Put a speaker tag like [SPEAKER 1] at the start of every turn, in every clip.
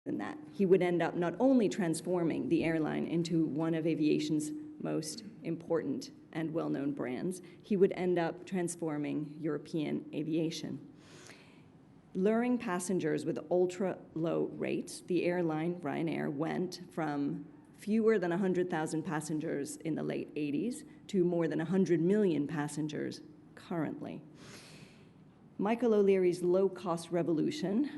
[SPEAKER 1] than that. He would end up not only transforming the airline into one of aviation's most important and well-known brands, he would end up transforming European aviation. Luring passengers with ultra-low rates, the airline, Ryanair, went from fewer than 100,000 passengers in the late 80s to more than 100 million passengers currently. Michael O'Leary's low-cost revolution,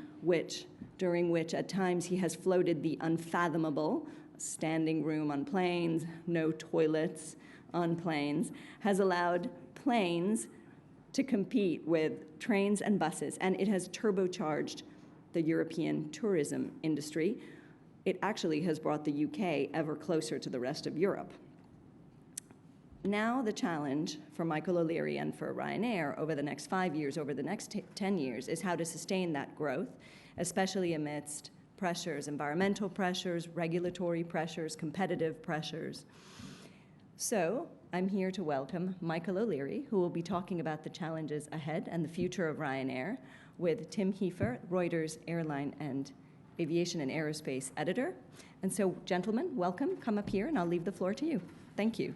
[SPEAKER 1] during which at times he has floated the unfathomable, standing room on planes, no toilets on planes, has allowed planes to compete with trains and buses, and it has turbocharged the European tourism industry. It actually has brought the UK ever closer to the rest of Europe. Now the challenge for Michael O'Leary and for Ryanair over the next 5 years, over the next 10 years, is how to sustain that growth, especially amidst pressures, environmental pressures, regulatory pressures, competitive pressures. So I'm here to welcome Michael O'Leary, who will be talking about the challenges ahead and the future of Ryanair, with Tim Heifer, Reuters airline and aviation and aerospace editor. And so, gentlemen, welcome. Come up here, and I'll leave the floor to you. Thank you.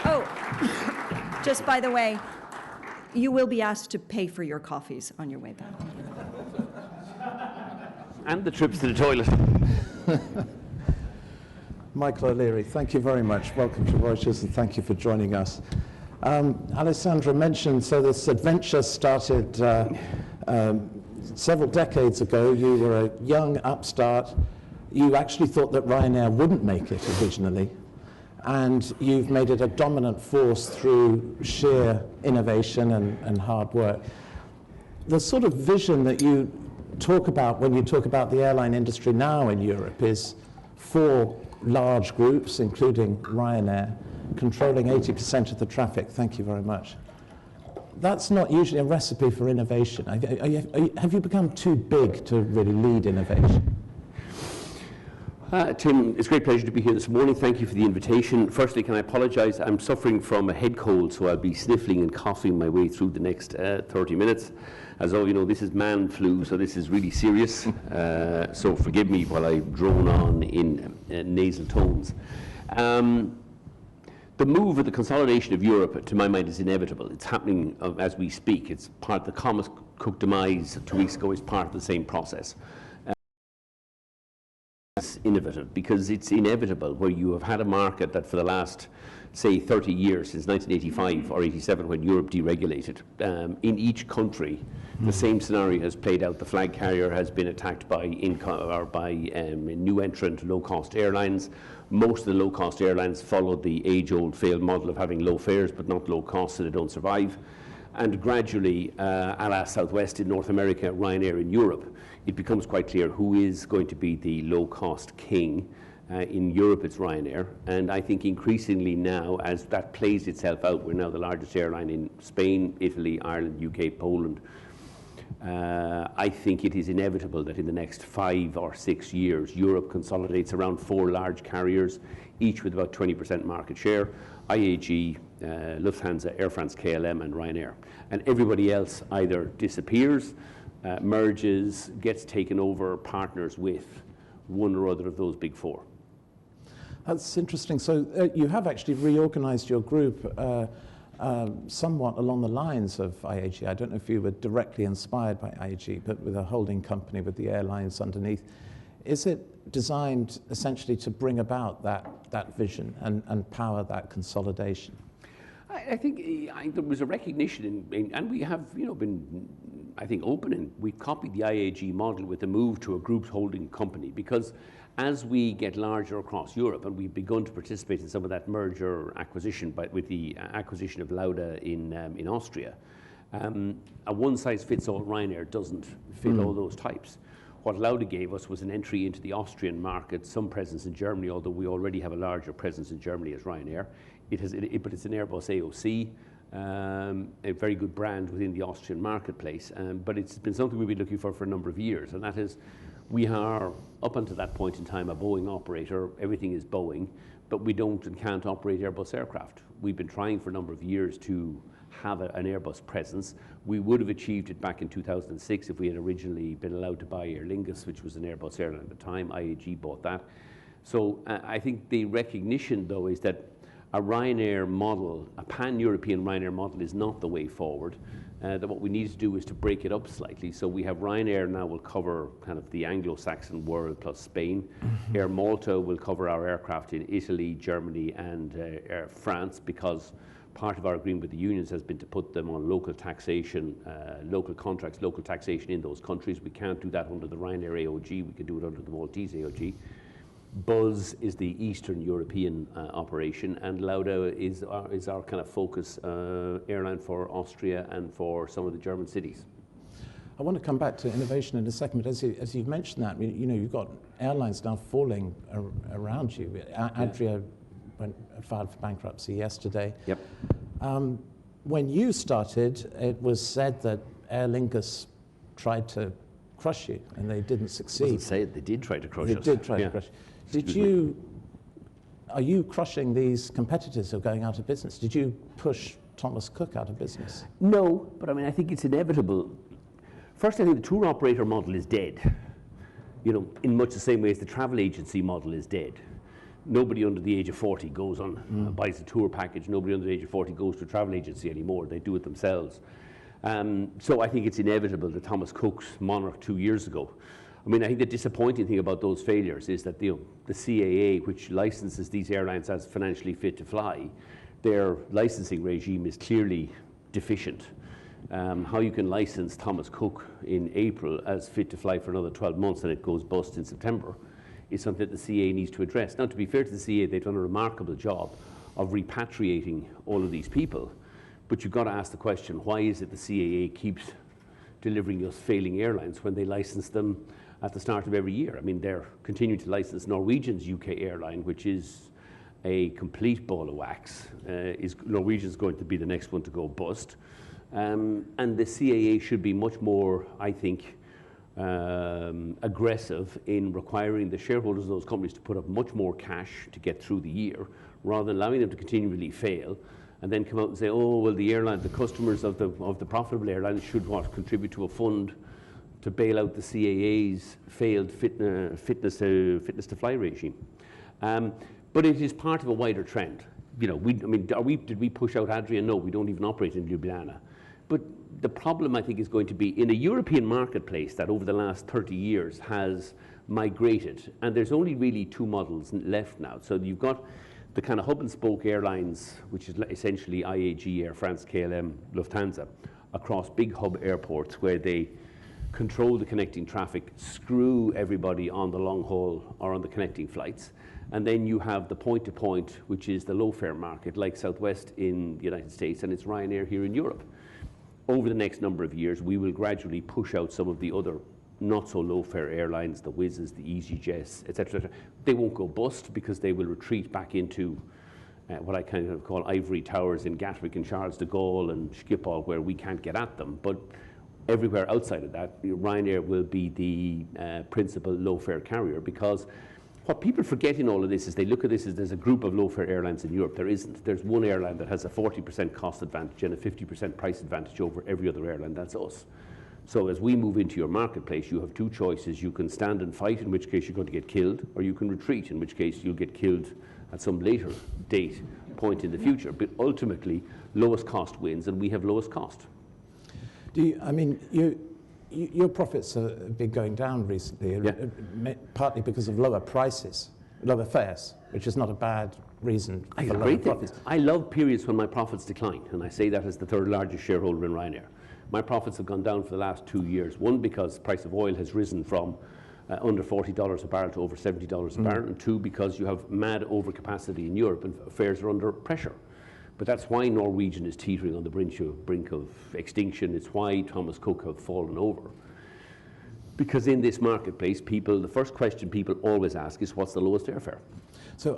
[SPEAKER 1] Oh, just by the way, you will be asked to pay for your coffees on your way back.
[SPEAKER 2] And the trips to the toilet.
[SPEAKER 3] Michael O'Leary, thank you very much. Welcome to Reuters, and thank you for joining us. Alessandra mentioned, so this adventure started several decades ago. You were a young upstart. You actually thought that Ryanair wouldn't make it originally, and you've made it a dominant force through sheer innovation and hard work. The sort of vision that you talk about when you talk about the airline industry now in Europe is 4 large groups, including Ryanair, controlling 80% of the traffic. Thank you very much. That's not usually a recipe for innovation. Have you become too big to really lead innovation?
[SPEAKER 2] Tim, it's a great pleasure to be here this morning. Thank you for the invitation. Firstly, can I apologize? I'm suffering from a head cold, so I'll be sniffling and coughing my way through the next 30 minutes. As all you know, this is man flu, so this is really serious. So forgive me while I drone on in nasal tones. The move of the consolidation of Europe, to my mind, is inevitable. It's happening as we speak. It's part of the Thomas Cook demise 2 weeks ago is part of the same process. It's innovative because it's inevitable, where you have had a market that for the last, say, 30 years, since 1985 or 87 when Europe deregulated, in each country the same scenario has played out. The flag carrier has been attacked by new entrant low-cost airlines. Most of the low-cost airlines follow the age-old failed model of having low fares but not low costs, so they don't survive. And gradually, a la Southwest in North America, Ryanair in Europe, it becomes quite clear who is going to be the low-cost king. In Europe, it's Ryanair, and I think increasingly now, as that plays itself out, we're now the largest airline in Spain, Italy, Ireland, UK, Poland. I think it is inevitable that in the next 5 or 6 years, Europe consolidates around 4 large carriers, each with about 20% market share: IAG, Lufthansa, Air France, KLM, and Ryanair. And everybody else either disappears, merges, gets taken over, partners with one or other of those big 4.
[SPEAKER 3] That's interesting. So you have actually reorganized your group somewhat along the lines of IAG. I don't know if you were directly inspired by IAG, but with a holding company with the airlines underneath. Is it designed essentially to bring about that vision and power that consolidation?
[SPEAKER 2] I think there was a recognition, and we have been, I think, open, and we've copied the IAG model with the move to a group holding company, because as we get larger across Europe, and we've begun to participate in some of that merger acquisition with the acquisition of Lauda in Austria, a one-size-fits-all Ryanair doesn't fit all those types. What Lauda gave us was an entry into the Austrian market, some presence in Germany, although we already have a larger presence in Germany as Ryanair. But it's an Airbus AOC, a very good brand within the Austrian marketplace. But it's been something we've been looking for a number of years, and that is, we are, up until that point in time, a Boeing operator. Everything is Boeing, but we don't and can't operate Airbus aircraft. We've been trying for a number of years to have an Airbus presence. We would have achieved it back in 2006 if we had originally been allowed to buy Aer Lingus, which was an Airbus airline at the time. IAG bought that. So I think the recognition, though, is that a Ryanair model, a pan-European Ryanair model, is not the way forward. That what we need to do is to break it up slightly. So we have Ryanair now will cover kind of the Anglo-Saxon world plus Spain. Air Malta will cover our aircraft in Italy, Germany, and France, because part of our agreement with the unions has been to put them on local taxation, local contracts, local taxation in those countries. We can't do that under the Ryanair AOG. We can do it under the Maltese AOG. Buzz is the Eastern European operation, and Lauda is our kind of focus airline for Austria and for some of the German cities.
[SPEAKER 3] I want to come back to innovation in a second, but as you've mentioned that, you know, you've got airlines now falling around you. Adria filed for bankruptcy yesterday.
[SPEAKER 2] Yep.
[SPEAKER 3] When you started, it was said that Aer Lingus tried to crush you, and they didn't succeed.
[SPEAKER 2] Wasn't said, they did try to crush us.
[SPEAKER 3] They did try to crush you. Are you crushing these competitors who are going out of business? Did you push Thomas Cook out of business?
[SPEAKER 2] No, but I mean, I think it's inevitable. First, I think the tour operator model is dead. You know, in much the same way as the travel agency model is dead. Nobody under the age of 40 goes on, buys a tour package. Nobody under the age of 40 goes to a travel agency anymore. They do it themselves. So I think it's inevitable that Thomas Cook's Monarch 2 years ago. I mean, I think the disappointing thing about those failures is that the CAA, which licenses these airlines as financially fit to fly, their licensing regime is clearly deficient. How you can license Thomas Cook in April as fit to fly for another 12 months and it goes bust in September is something that the CAA needs to address. Now, to be fair to the CAA, they've done a remarkable job of repatriating all of these people. But you've got to ask the question, why is it the CAA keeps delivering us failing airlines when they license them at the start of every year? I mean, they're continuing to license Norwegian's UK airline, which is a complete ball of wax. Norwegian's going to be the next one to go bust. And the CAA should be much more, I think, aggressive in requiring the shareholders of those companies to put up much more cash to get through the year, rather than allowing them to continually fail and then come out and say, oh, well, the airline, the customers of the profitable airlines should contribute to a fund to bail out the CAA's failed fitness to fly regime. But it is part of a wider trend. You know, did we push out Adria? No, we don't even operate in Ljubljana. But the problem, I think, is going to be in a European marketplace that over the last 30 years has migrated, and there's only really two models left now. So you've got the kind of hub and spoke airlines, which is essentially IAG, Air France, KLM, Lufthansa, across big hub airports where they control the connecting traffic, screw everybody on the long haul or on the connecting flights. And then you have the point-to-point, which is the low-fare market, like Southwest in the United States, and it's Ryanair here in Europe. Over the next number of years, we will gradually push out some of the other not-so-low-fare airlines, the Wizzes, the EasyJets, et cetera. They won't go bust because they will retreat back into what I kind of call ivory towers in Gatwick and Charles de Gaulle and Schiphol, where we can't get at them. But everywhere outside of that, Ryanair will be the principal low-fare carrier, because what people forget in all of this is they look at this as there's a group of low-fare airlines in Europe. There isn't. There's one airline that has a 40% cost advantage and a 50% price advantage over every other airline. That's us. So as we move into your marketplace, you have two choices. You can stand and fight, in which case you're going to get killed, or you can retreat, in which case you'll get killed at some later point in the future. But ultimately, lowest cost wins, and we have lowest cost.
[SPEAKER 3] Your profits have been going down recently,
[SPEAKER 2] Yeah.
[SPEAKER 3] Partly because of lower prices, lower fares, which is not a bad reason for lower profits.
[SPEAKER 2] I love periods when my profits decline, and I say that as the third largest shareholder in Ryanair. My profits have gone down for the last 2 years. One, because the price of oil has risen from under $40 a barrel to over $70 a barrel, and two, because you have mad overcapacity in Europe and fares are under pressure. But that's why Norwegian is teetering on the brink of extinction. It's why Thomas Cook have fallen over. Because in this marketplace, the first question people always ask is, what's the lowest airfare?
[SPEAKER 3] So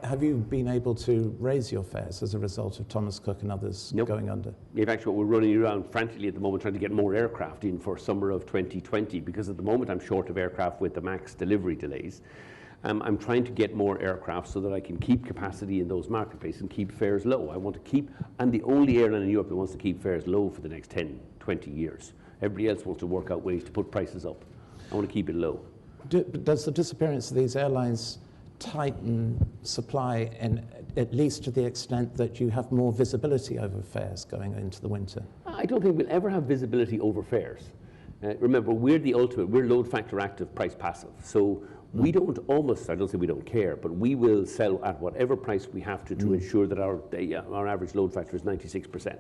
[SPEAKER 3] have you been able to raise your fares as a result of Thomas Cook and others going under? In
[SPEAKER 2] fact, we're running around frantically at the moment trying to get more aircraft in for summer of 2020, because at the moment I'm short of aircraft with the MAX delivery delays. I'm trying to get more aircraft so that I can keep capacity in those marketplaces and keep fares low. I want to keep, I'm the only airline in Europe that wants to keep fares low for the next 10, 20 years. Everybody else wants to work out ways to put prices up. I want to keep it low.
[SPEAKER 3] Does the disappearance of these airlines tighten supply, and at least to the extent that you have more visibility over fares going into the winter?
[SPEAKER 2] I don't think we'll ever have visibility over fares. Remember, we're the ultimate, we're load factor active, price passive. So we don't almost, I don't say we don't care, but we will sell at whatever price we have to ensure that our average load factor is 96%.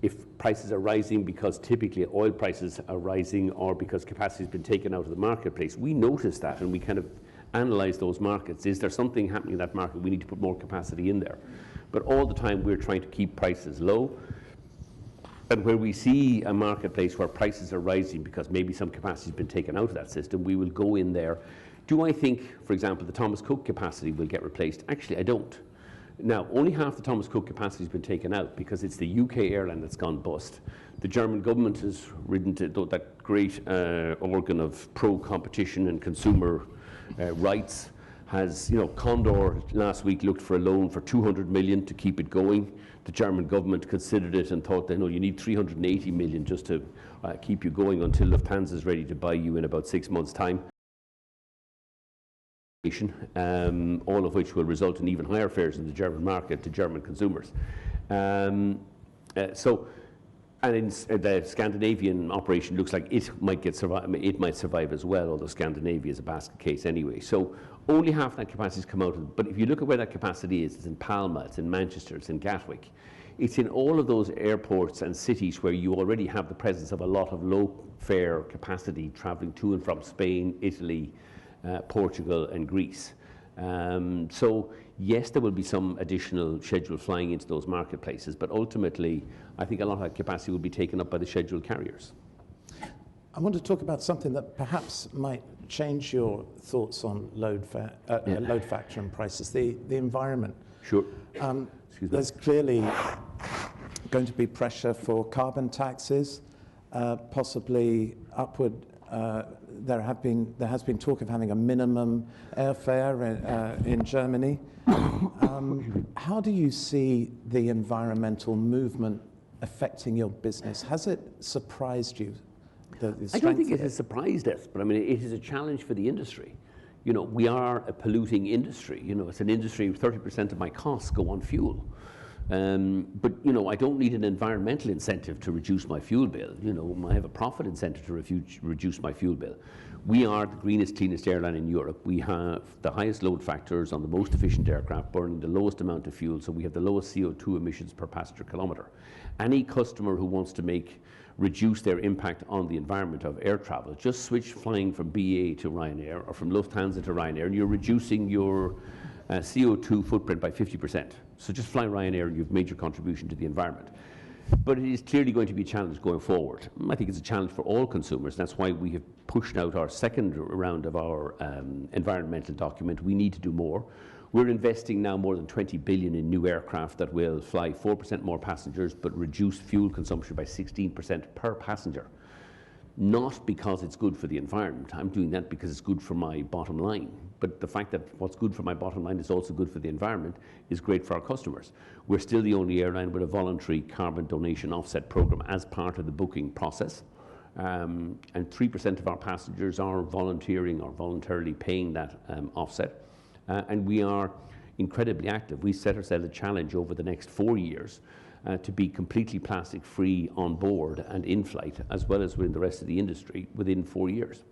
[SPEAKER 2] If prices are rising because typically oil prices are rising or because capacity has been taken out of the marketplace, we notice that and we kind of analyze those markets. Is there something happening in that market? We need to put more capacity in there. But all the time we're trying to keep prices low. And where we see a marketplace where prices are rising because maybe some capacity has been taken out of that system, we will go in there. Do I think, for example, the Thomas Cook capacity will get replaced? Actually, I don't. Now, only half the Thomas Cook capacity has been taken out because it's the UK airline that's gone bust. The German government has ridden to that great organ of pro-competition and consumer rights. Has, you know, Condor last week looked for a loan for 200 million to keep it going. The German government considered it and thought that, no, you need 380 million just to keep you going until Lufthansa is ready to buy you in about 6 months' time. All of which will result in even higher fares in the German market to German consumers. And in the Scandinavian operation looks like it might survive as well, although Scandinavia is a basket case anyway. So only half that capacity has come out. But if you look at where that capacity is, it's in Palma, it's in Manchester, it's in Gatwick. It's in all of those airports and cities where you already have the presence of a lot of low fare capacity traveling to and from Spain, Italy, Portugal and Greece. So yes, there will be some additional scheduled flying into those marketplaces, but ultimately I think a lot of that capacity will be taken up by the scheduled carriers.
[SPEAKER 3] I want to talk about something that perhaps might change your thoughts on load factor and prices, the environment.
[SPEAKER 2] Sure.
[SPEAKER 3] There's clearly going to be pressure for carbon taxes, possibly upward. There has been talk of having a minimum airfare in Germany. How do you see the environmental movement affecting your business? Has it surprised you?
[SPEAKER 2] I don't think it has surprised us, but I mean, it is a challenge for the industry. You know, we are a polluting industry. You know, it's an industry, 30% of my costs go on fuel. But, you know, I don't need an environmental incentive to reduce my fuel bill. You know, I have a profit incentive to reduce my fuel bill. We are the greenest, cleanest airline in Europe. We have the highest load factors on the most efficient aircraft, burning the lowest amount of fuel, so we have the lowest CO2 emissions per passenger kilometre. Any customer who wants to reduce their impact on the environment of air travel, just switch flying from BA to Ryanair or from Lufthansa to Ryanair, and you're reducing your CO2 footprint by 50%. So just fly Ryanair and you've made your contribution to the environment. But it is clearly going to be a challenge going forward. I think it's a challenge for all consumers. That's why we have pushed out our second round of our environmental document. We need to do more. We're investing now more than 20 billion in new aircraft that will fly 4% more passengers but reduce fuel consumption by 16% per passenger. Not because it's good for the environment. I'm doing that because it's good for my bottom line. But the fact that what's good for my bottom line is also good for the environment is great for our customers. We're still the only airline with a voluntary carbon donation offset program as part of the booking process. And 3% of our passengers are volunteering or voluntarily paying that offset. And we are incredibly active. We set ourselves a challenge over the next 4 years to be completely plastic free on board and in flight, as well as within the rest of the industry within 4 years.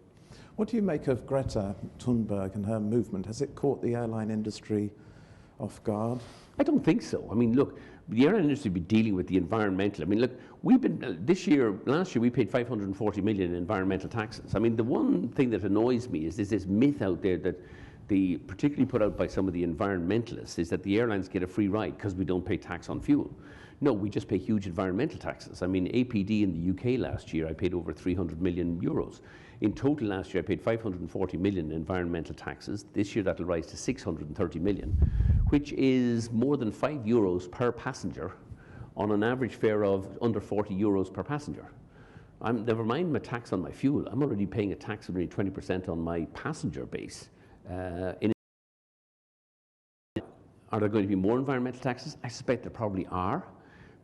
[SPEAKER 3] What do you make of Greta Thunberg and her movement? Has it caught the airline industry off guard?
[SPEAKER 2] I don't think so. I mean, look, the airline industry will be dealing with the environmental. I mean, look, we've been, last year we paid 540 million in environmental taxes. I mean, the one thing that annoys me is there's this myth out there that particularly put out by some of the environmentalists, is that the airlines get a free ride because we don't pay tax on fuel. No, we just pay huge environmental taxes. I mean, APD in the UK last year, I paid over 300 million euros. In total last year, I paid 540 million in environmental taxes. This year, that'll rise to 630 million, which is more than 5 euros per passenger on an average fare of under 40 euros per passenger. Never mind my tax on my fuel. I'm already paying a tax of nearly 20% on my passenger base. Are there going to be more environmental taxes? I suspect there probably are.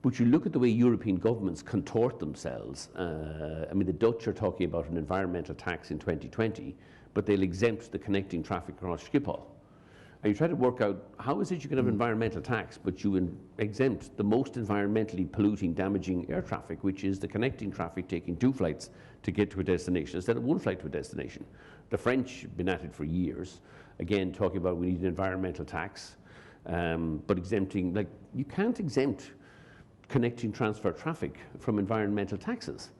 [SPEAKER 2] But you look at the way European governments contort themselves. I mean, the Dutch are talking about an environmental tax in 2020, but they'll exempt the connecting traffic across Schiphol. And you try to work out how is it you can have an environmental tax, but you exempt the most environmentally polluting, damaging air traffic, which is the connecting traffic taking 2 flights to get to a destination instead of 1 flight to a destination. The French have been at it for years, again, talking about we need an environmental tax, but exempting, like, you can't exempt connecting transfer traffic from environmental taxes.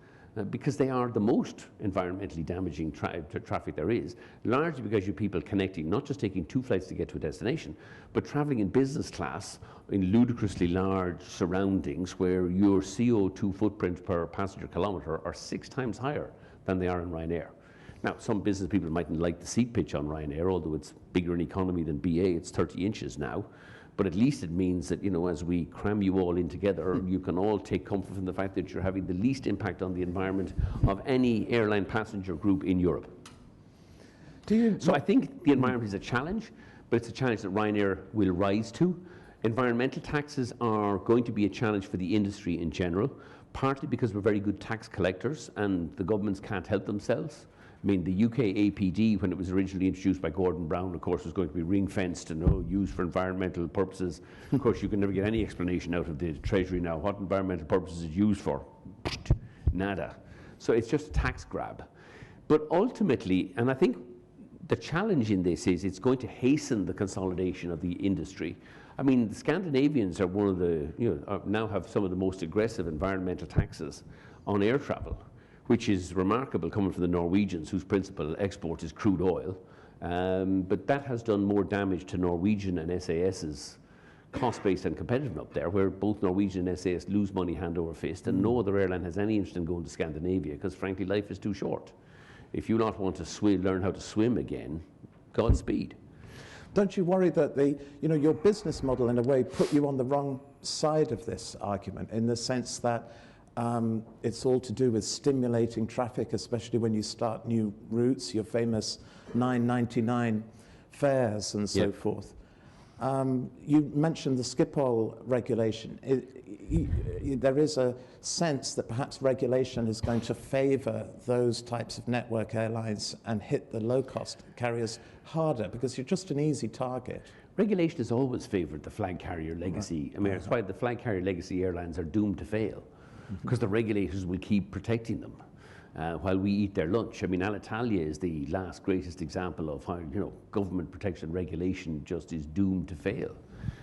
[SPEAKER 2] Because they are the most environmentally damaging traffic there is, largely because you have people connecting, not just taking 2 flights to get to a destination, but traveling in business class in ludicrously large surroundings where your CO2 footprint per passenger kilometre are 6 times higher than they are in Ryanair. Now, some business people mightn't like the seat pitch on Ryanair, although it's bigger in economy than BA, it's 30 inches now. But at least it means that, you know, as we cram you all in together, you can all take comfort from the fact that you're having the least impact on the environment of any airline passenger group in Europe. So I think the environment is a challenge, but it's a challenge that Ryanair will rise to. Environmental taxes are going to be a challenge for the industry in general, partly because we're very good tax collectors and the governments can't help themselves. I mean, the UK APD, when it was originally introduced by Gordon Brown, of course, was going to be ring-fenced and used for environmental purposes. Of course, you can never get any explanation out of the Treasury now. What environmental purposes is it used for? Nada. So it's just a tax grab. But ultimately, and I think the challenge in this is it's going to hasten the consolidation of the industry. I mean, the Scandinavians are one of the, now have some of the most aggressive environmental taxes on air travel, which is remarkable coming from the Norwegians, whose principal export is crude oil. But that has done more damage to Norwegian and SAS's cost base and competitive up there, where both Norwegian and SAS lose money hand over fist, and no other airline has any interest in going to Scandinavia, because frankly, life is too short. If you not want to learn how to swim again, Godspeed.
[SPEAKER 3] Don't you worry that your business model, in a way, put you on the wrong side of this argument, in the sense that it's all to do with stimulating traffic, especially when you start new routes, your famous $9.99 fares and so forth. You mentioned the Schiphol regulation. There is a sense that perhaps regulation is going to favour those types of network airlines and hit the low-cost carriers harder, because you're just an easy target.
[SPEAKER 2] Regulation has always favoured the flag carrier legacy. I mean, that's why the flag carrier legacy airlines are doomed to fail. Because the regulators will keep protecting them while we eat their lunch. I mean, Alitalia is the last greatest example of how government protection regulation just is doomed to fail.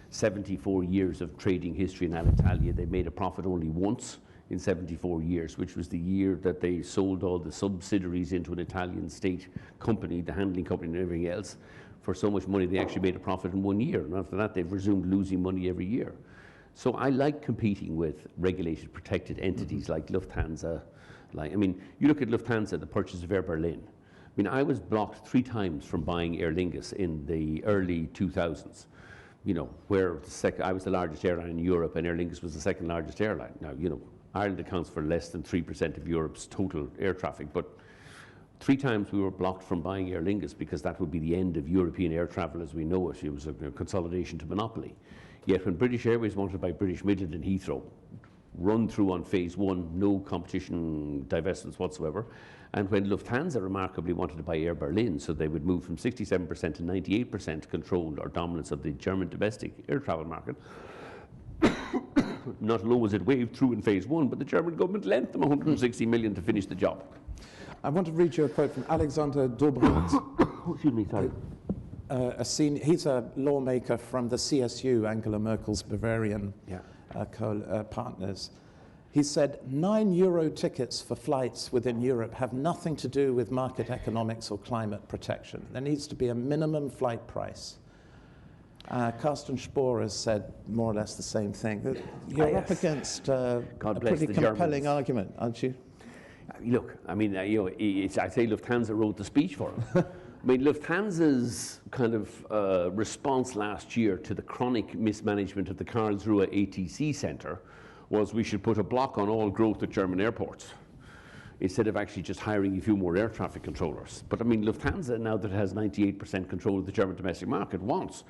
[SPEAKER 2] 74 years of trading history in Alitalia. They made a profit only once in 74 years, which was the year that they sold all the subsidiaries into an Italian state company, the handling company and everything else, for so much money they actually made a profit in 1 year. And after that, they've resumed losing money every year. So I like competing with regulated, protected entities like Lufthansa. I mean, you look at Lufthansa, the purchase of Air Berlin. I mean, I was blocked 3 times from buying Aer Lingus in the early 2000s, where I was the largest airline in Europe and Aer Lingus was the 2nd largest airline. Now, Ireland accounts for less than 3% of Europe's total air traffic, but 3 times we were blocked from buying Aer Lingus because that would be the end of European air travel as we know it. It was a consolidation to monopoly. Yet when British Airways wanted to buy British Midland and Heathrow, run through on phase 1, no competition divestments whatsoever. And when Lufthansa remarkably wanted to buy Air Berlin, so they would move from 67% to 98% control or dominance of the German domestic air travel market, not alone was it waved through in phase 1, but the German government lent them 160 million to finish the job.
[SPEAKER 3] I want to read you a quote from Alexander Dobrindt.
[SPEAKER 2] Excuse me, sorry.
[SPEAKER 3] He's a lawmaker from the CSU, Angela Merkel's Bavarian partners. He said, €9 tickets for flights within Europe have nothing to do with market economics or climate protection. There needs to be a minimum flight price. Carsten Spohr has said more or less the same thing. You're up against a pretty compelling argument, aren't you?
[SPEAKER 2] Look, I mean, I say Lufthansa wrote the speech for him. I mean, Lufthansa's kind of response last year to the chronic mismanagement of the Karlsruhe ATC centre was we should put a block on all growth at German airports. instead of actually just hiring a few more air traffic controllers. But I mean, Lufthansa, now that it has 98% control of the German domestic market, wants,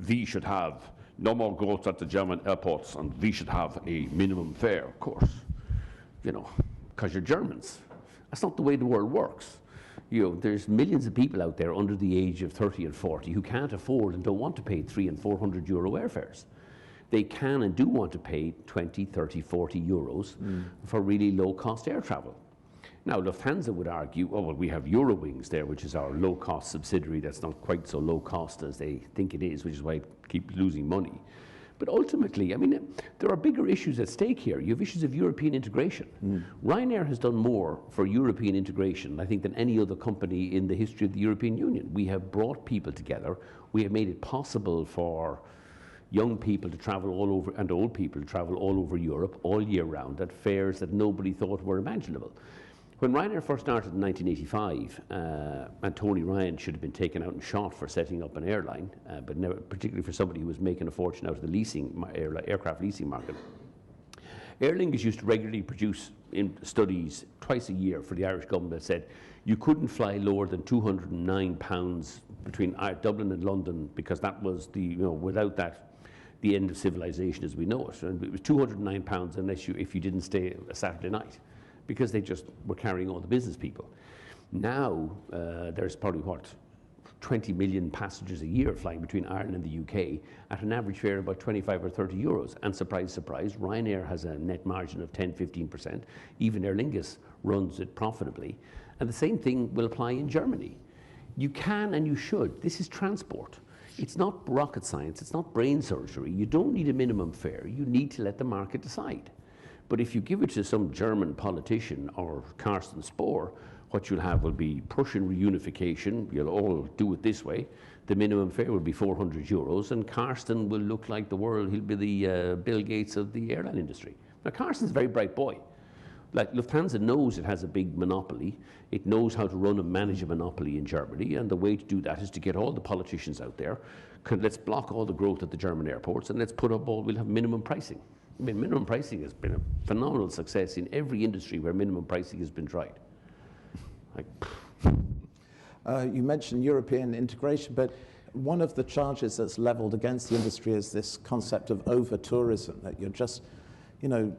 [SPEAKER 2] we should have no more growth at the German airports, and we should have a minimum fare, of course, you know, because you're Germans. That's not the way the world works. You know, there's millions of people out there under the age of 30 and 40 who can't afford and don't want to pay 300 and 400 euro airfares. They can and do want to pay 20, 30, 40 euros for really low-cost air travel. Now, Lufthansa would argue, oh, well, we have Eurowings there, which is our low-cost subsidiary that's not quite so low-cost as they think it is, which is why it keeps losing money. But ultimately, I mean, there are bigger issues at stake here. You have issues of European integration. Ryanair has done more for European integration, I think, than any other company in the history of the European Union. We have brought people together. We have made it possible for young people to travel all over, and old people to travel all over Europe all year round at fares that nobody thought were imaginable. When Ryanair first started in 1985, and Tony Ryan should have been taken out and shot for setting up an airline, but never, particularly for somebody who was making a fortune out of the leasing aircraft leasing market. Aer Lingus used to regularly produce studies twice a year for the Irish government that said you couldn't fly lower than £209 between Dublin and London, because that was the, you know, without that, the end of civilization as we know it. And it was £209 unless if you didn't stay a Saturday night, because they just were carrying all the business people. Now, there's probably, 20 million passengers a year flying between Ireland and the UK at an average fare of about 25 or 30 euros. And surprise, surprise, Ryanair has a net margin of 10, 15%. Even Aer Lingus runs it profitably. And the same thing will apply in Germany. You can and you should. This is transport. It's not rocket science. It's not brain surgery. You don't need a minimum fare. You need to let the market decide. But if you give it to some German politician or Carsten Spohr, what you'll have will be Prussian reunification. You'll all do it this way. The minimum fare will be 400 euros, and Carsten will look like the world. He'll be the Bill Gates of the airline industry. Now, Carsten's a very bright boy. Like, Lufthansa knows it has a big monopoly. It knows how to run and manage a monopoly in Germany, and the way to do that is to get all the politicians out there. Let's block all the growth at the German airports, and let's put up we'll have minimum pricing. I mean, minimum pricing has been a phenomenal success in every industry where minimum pricing has been tried.
[SPEAKER 3] You mentioned European integration, but one of the charges that's leveled against the industry is this concept of over-tourism, that you're just, you know,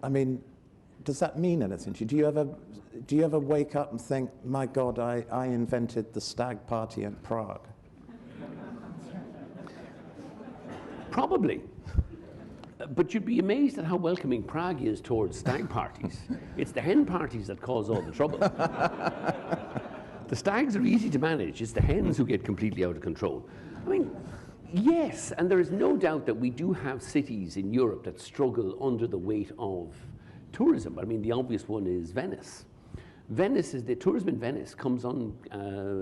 [SPEAKER 3] I mean, does that mean anything to you? Do you ever wake up and think, my God, I invented the stag party in Prague?
[SPEAKER 2] Probably. But you'd be amazed at how welcoming Prague is towards stag parties. It's the hen parties that cause all the trouble. The stags are easy to manage. It's the hens who get completely out of control. I mean, yes, and there is no doubt that we do have cities in Europe that struggle under the weight of tourism. I mean, the obvious one is Venice. The tourism in Venice comes on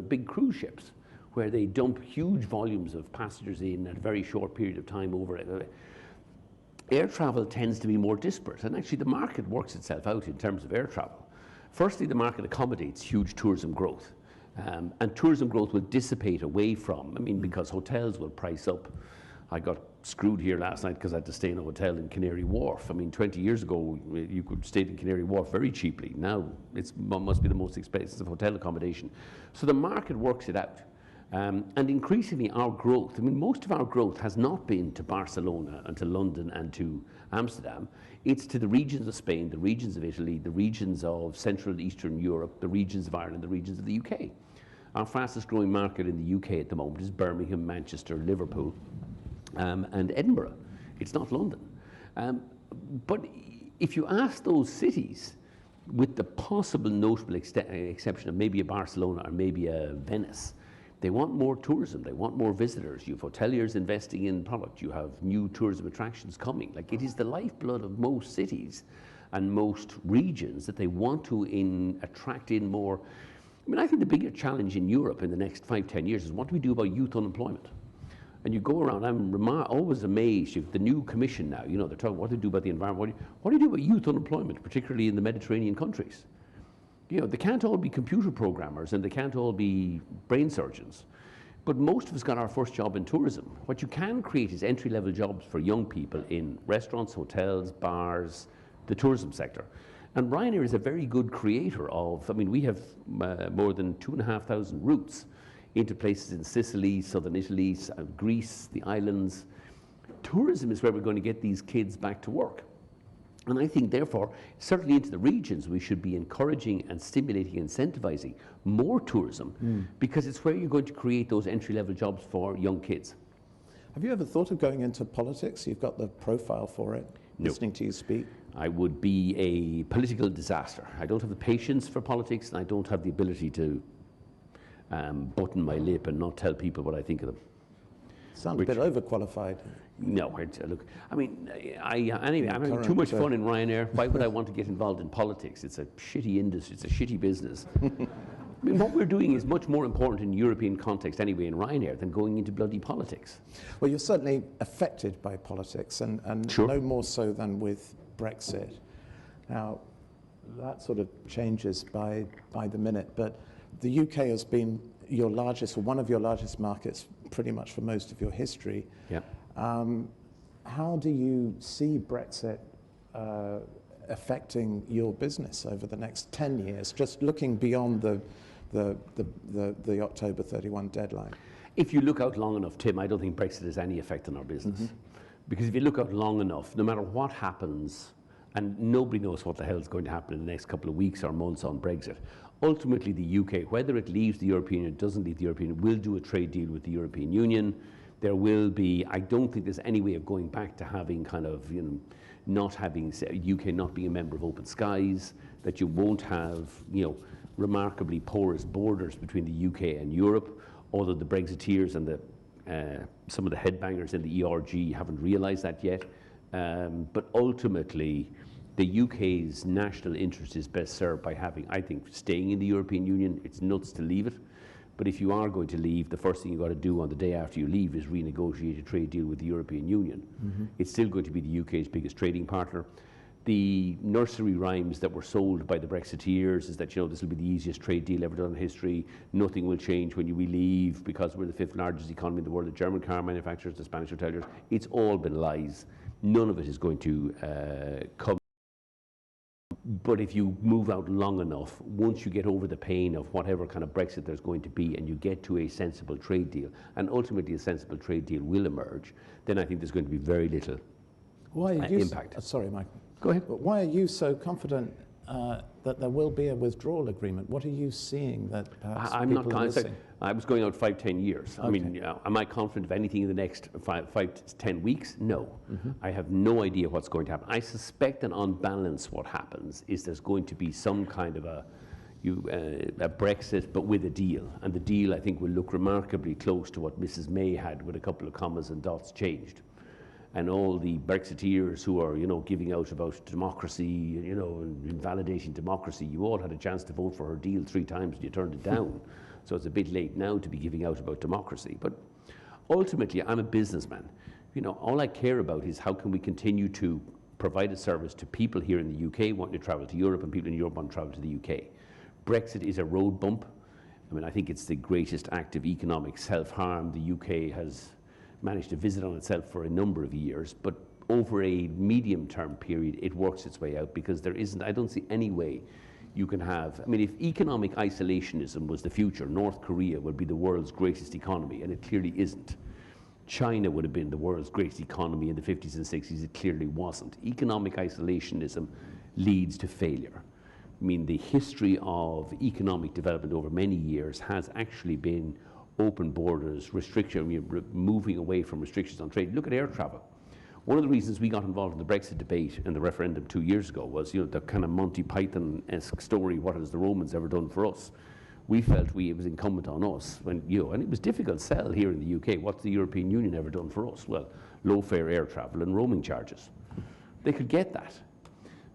[SPEAKER 2] big cruise ships, where they dump huge volumes of passengers in at a very short period of time over. Air travel tends to be more disparate, and actually the market works itself out in terms of air travel. Firstly, the market accommodates huge tourism growth, and tourism growth will dissipate away from, I mean, because hotels will price up. I got screwed here last night because I had to stay in a hotel in Canary Wharf. I mean, 20 years ago, you could stay in Canary Wharf very cheaply. Now, it must be the most expensive hotel accommodation. So the market works it out. And increasingly our growth, I mean, most of our growth has not been to Barcelona and to London and to Amsterdam. It's to the regions of Spain, the regions of Italy, the regions of Central and Eastern Europe, the regions of Ireland, the regions of the UK. Our fastest growing market in the UK at the moment is Birmingham, Manchester, Liverpool, and Edinburgh. It's not London. But if you ask those cities, with the possible notable exception of maybe a Barcelona or maybe a Venice, they want more tourism, they want more visitors. You have hoteliers investing in product, you have new tourism attractions coming. Like, it is the lifeblood of most cities and most regions that they want to attract in more. I mean, I think the bigger challenge in Europe in the next 5-10 years is what do we do about youth unemployment? And you go around, I'm always amazed, the new commission now, you know, they're talking what to do about the environment. What do you do about youth unemployment, particularly in the Mediterranean countries? You know, they can't all be computer programmers and they can't all be brain surgeons. But most of us got our first job in tourism. What you can create is entry-level jobs for young people in restaurants, hotels, bars, the tourism sector. And Ryanair is a very good creator of, I mean, we have more than 2,500 routes into places in Sicily, southern Italy, Greece, the islands. Tourism is where we're going to get these kids back to work. And I think, therefore, certainly into the regions, we should be encouraging and stimulating, incentivizing more tourism, because it's where you're going to create those entry-level jobs for young kids.
[SPEAKER 3] Have you ever thought of going into politics? You've got the profile for it,
[SPEAKER 2] No.
[SPEAKER 3] listening to you speak.
[SPEAKER 2] I would be a political disaster. I don't have the patience for politics, and I don't have the ability to button my lip and not tell people what I think of them.
[SPEAKER 3] Sound a bit overqualified.
[SPEAKER 2] No, look, I mean, anyway, I'm having too much fun in Ryanair. Why would I want to get involved in politics? It's a shitty industry, it's a shitty business. I mean, what we're doing is much more important in European context anyway in Ryanair than going into bloody politics.
[SPEAKER 3] Well, you're certainly affected by politics, and
[SPEAKER 2] Sure.
[SPEAKER 3] no more so than with Brexit. Now, that sort of changes by the minute, but the UK has been your largest, or one of your largest markets pretty much for most of your history.
[SPEAKER 2] Yeah.
[SPEAKER 3] How do you see Brexit affecting your business over the next 10 years, just looking beyond the October 31 deadline?
[SPEAKER 2] If you look out long enough, Tim, I don't think Brexit has any effect on our business. Because if you look out long enough, no matter what happens, and nobody knows what the hell is going to happen in the next couple of weeks or months on Brexit, ultimately the UK, whether it leaves the European Union or doesn't leave the European Union, will do a trade deal with the European Union. There will be, I don't think there's any way of going back to having kind of, you know, not having, UK not being a member of Open Skies, that you won't have, you know, remarkably porous borders between the UK and Europe, although the Brexiteers and the some of the headbangers in the ERG haven't realised that yet. But ultimately, the UK's national interest is best served by having, I think, staying in the European Union. It's nuts to leave it. But if you are going to leave, the first thing you've got to do on the day after you leave is renegotiate a trade deal with the European Union. It's still going to be the UK's biggest trading partner. The nursery rhymes that were sold by the Brexiteers is that, you know, this will be the easiest trade deal ever done in history. Nothing will change when we leave because we're the 5th largest economy in the world. The German car manufacturers, the Spanish hoteliers, it's all been lies. None of it is going to come. But if you move out long enough, once you get over the pain of whatever kind of Brexit there's going to be and you get to a sensible trade deal, and ultimately a sensible trade deal will emerge, then I think there's going to be very little impact.
[SPEAKER 3] Sorry, Mike.
[SPEAKER 2] Go ahead.
[SPEAKER 3] But why are you so confident that there will be a withdrawal agreement? What are you seeing that perhaps
[SPEAKER 2] I'm not
[SPEAKER 3] people are missing?
[SPEAKER 2] I was going out 5-10 years.
[SPEAKER 3] Okay.
[SPEAKER 2] I mean, am I confident of anything in the next 5 to 10 weeks? No. I have no idea what's going to happen. I suspect that on balance what happens is there's going to be some kind of a Brexit, but with a deal. And the deal, I think, will look remarkably close to what Mrs. May had, with a couple of commas and dots changed. And all the Brexiteers who are, you know, giving out about democracy, you know, and invalidating democracy, you all had a chance to vote for her deal 3 times and you turned it down. So it's a bit late now to be giving out about democracy. But ultimately, I'm a businessman. You know, all I care about is how can we continue to provide a service to people here in the UK wanting to travel to Europe and people in Europe want to travel to the UK. Brexit is a road bump. I mean, I think it's the greatest act of economic self-harm the UK has managed to visit on itself for a number of years, but over a medium-term period, it works its way out, because there isn't, I don't see any way you can have, I mean, if economic isolationism was the future, North Korea would be the world's greatest economy, and it clearly isn't. China would have been the world's greatest economy in the 50s and 60s, it clearly wasn't. Economic isolationism leads to failure. I mean, the history of economic development over many years has actually been open borders, moving away from restrictions on trade. Look at air travel. One of the reasons we got involved in the Brexit debate and the referendum 2 years ago was, you know, the kind of Monty Python-esque story, what has the Romans ever done for us? We felt it was incumbent on us, when, you know, and it was difficult to sell here in the UK, what's the European Union ever done for us? Well, low-fare air travel and roaming charges. They could get that.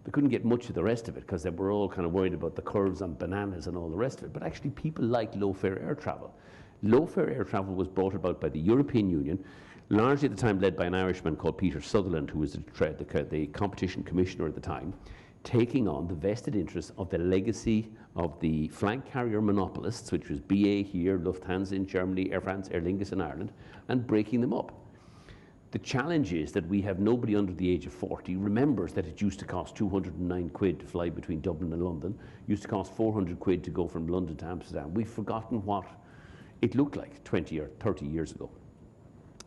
[SPEAKER 2] They couldn't get much of the rest of it because they were all kind of worried about the curves on bananas and all the rest of it. But actually, people like low-fare air travel. Low-fare air travel was brought about by the European Union, largely at the time led by an Irishman called Peter Sutherland, who was the competition commissioner at the time, taking on the vested interests of the legacy of the flag carrier monopolists, which was BA here, Lufthansa in Germany, Air France, Aer Lingus in Ireland, and breaking them up. The challenge is that we have nobody under the age of 40 remembers that it used to cost 209 quid to fly between Dublin and London. It used to cost 400 quid to go from London to Amsterdam. We've forgotten what it looked like 20 or 30 years ago.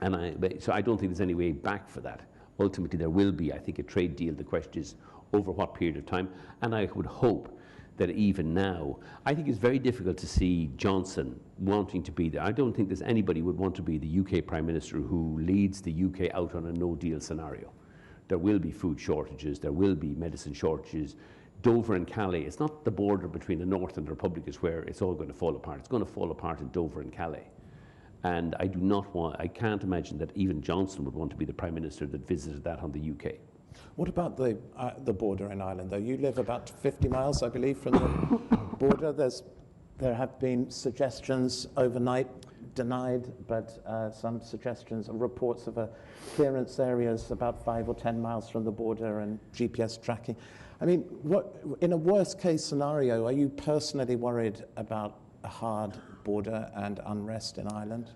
[SPEAKER 2] And so I don't think there's any way back for that. Ultimately, there will be, I think, a trade deal. The question is over what period of time. And I would hope that even now, I think it's very difficult to see Johnson wanting to be there. I don't think there's anybody who would want to be the UK Prime Minister who leads the UK out on a no-deal scenario. There will be food shortages, there will be medicine shortages. Dover and Calais, it's not the border between the North and the Republic is where it's all going to fall apart. It's going to fall apart in Dover and Calais. And I can't imagine that even Johnson would want to be the Prime Minister that visited that on the UK.
[SPEAKER 3] What about the border in Ireland, though? You live about 50 miles, I believe, from the border. There have been suggestions overnight, denied, but some suggestions and reports of clearance areas about 5 or 10 miles from the border and GPS tracking. I mean, in a worst-case scenario, are you personally worried about a hard border and unrest in Ireland?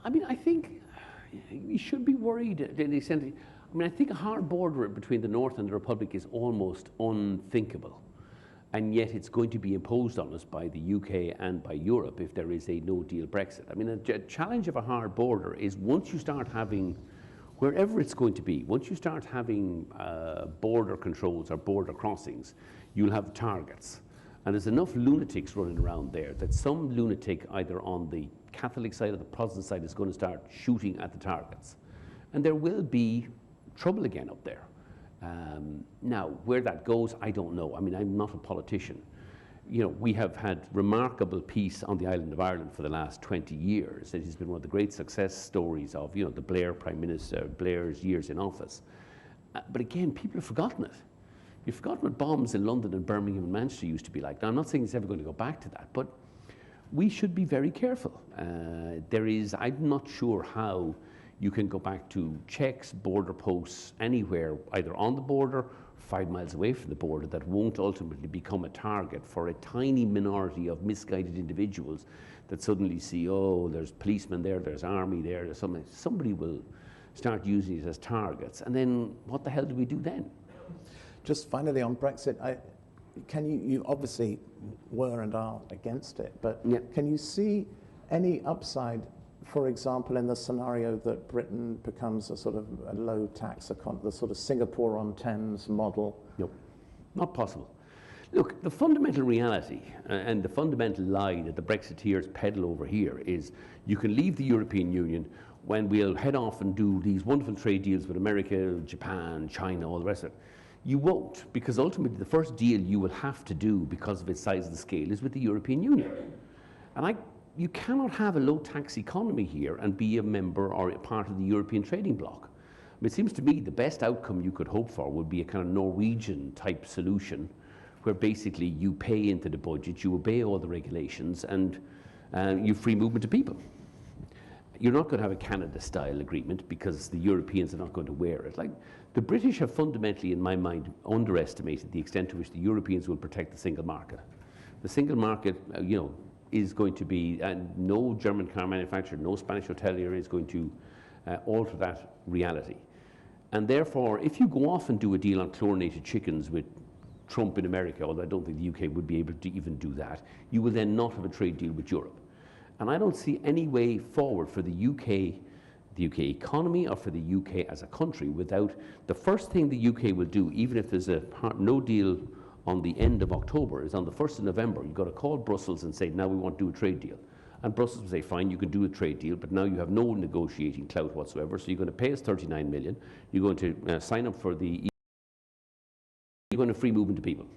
[SPEAKER 2] I mean, I think we should be worried in the extent. I mean, I think a hard border between the North and the Republic is almost unthinkable. And yet it's going to be imposed on us by the UK and by Europe if there is a no-deal Brexit. I mean, a challenge of a hard border is once you start having, wherever it's going to be, once you start having border controls or border crossings, you'll have targets. And there's enough lunatics running around there that some lunatic either on the Catholic side or the Protestant side is going to start shooting at the targets. And there will be trouble again up there. Now, where that goes, I don't know. I mean, I'm not a politician. You know, we have had remarkable peace on the island of Ireland for the last 20 years. It has been one of the great success stories of, you know, the Blair Prime Minister, Blair's years in office. But again, people have forgotten it. You've forgotten what bombs in London and Birmingham and Manchester used to be like. Now, I'm not saying it's ever going to go back to that, but we should be very careful. I'm not sure how you can go back to checks, border posts, anywhere, either on the border, 5 miles away from the border, that won't ultimately become a target for a tiny minority of misguided individuals that suddenly see, oh, there's policemen there, there's army there, there's something. Somebody will start using it as targets. And then what the hell do we do then?
[SPEAKER 3] Just finally on Brexit, you obviously were and are against it, but
[SPEAKER 2] yeah.
[SPEAKER 3] Can you see any upside, for example, in the scenario that Britain becomes a sort of a low tax economy, the sort of Singapore-on-Thames model?
[SPEAKER 2] No, not possible. Look, the fundamental reality and the fundamental lie that the Brexiteers peddle over here is you can leave the European Union when we'll head off and do these wonderful trade deals with America, Japan, China, all the rest of it. You won't, because ultimately the first deal you will have to do because of its size and scale is with the European Union. And you cannot have a low-tax economy here and be a member or a part of the European trading bloc. I mean, it seems to me the best outcome you could hope for would be a kind of Norwegian-type solution where basically you pay into the budget, you obey all the regulations, and you free movement of people. You're not going to have a Canada-style agreement because the Europeans are not going to wear it. Like, the British have fundamentally, in my mind, underestimated the extent to which the Europeans will protect the single market. The single market, is going to be, and no German car manufacturer, no Spanish hotelier is going to alter that reality. And therefore, if you go off and do a deal on chlorinated chickens with Trump in America, although I don't think the UK would be able to even do that, you will then not have a trade deal with Europe. And I don't see any way forward for the UK economy or for the UK as a country without the first thing the UK will do, even if there's no deal on the end of October, is on the 1st of November, you've got to call Brussels and say, now we want to do a trade deal. And Brussels will say, fine, you can do a trade deal, but now you have no negotiating clout whatsoever, so you're going to pay us 39 million, you're going to sign up for the EU, you're going to free movement of people.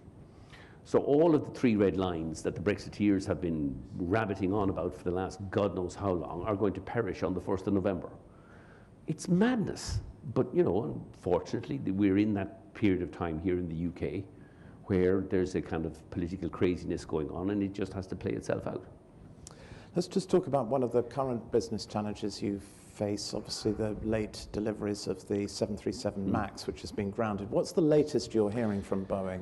[SPEAKER 2] So all of the three red lines that the Brexiteers have been rabbiting on about for the last God knows how long are going to perish on the 1st of November. It's madness, but unfortunately we're in that period of time here in the UK where there's a kind of political craziness going on and it just has to play itself out.
[SPEAKER 3] Let's just talk about one of the current business challenges you face, obviously the late deliveries of the 737 MAX, which has been grounded. What's the latest you're hearing from Boeing?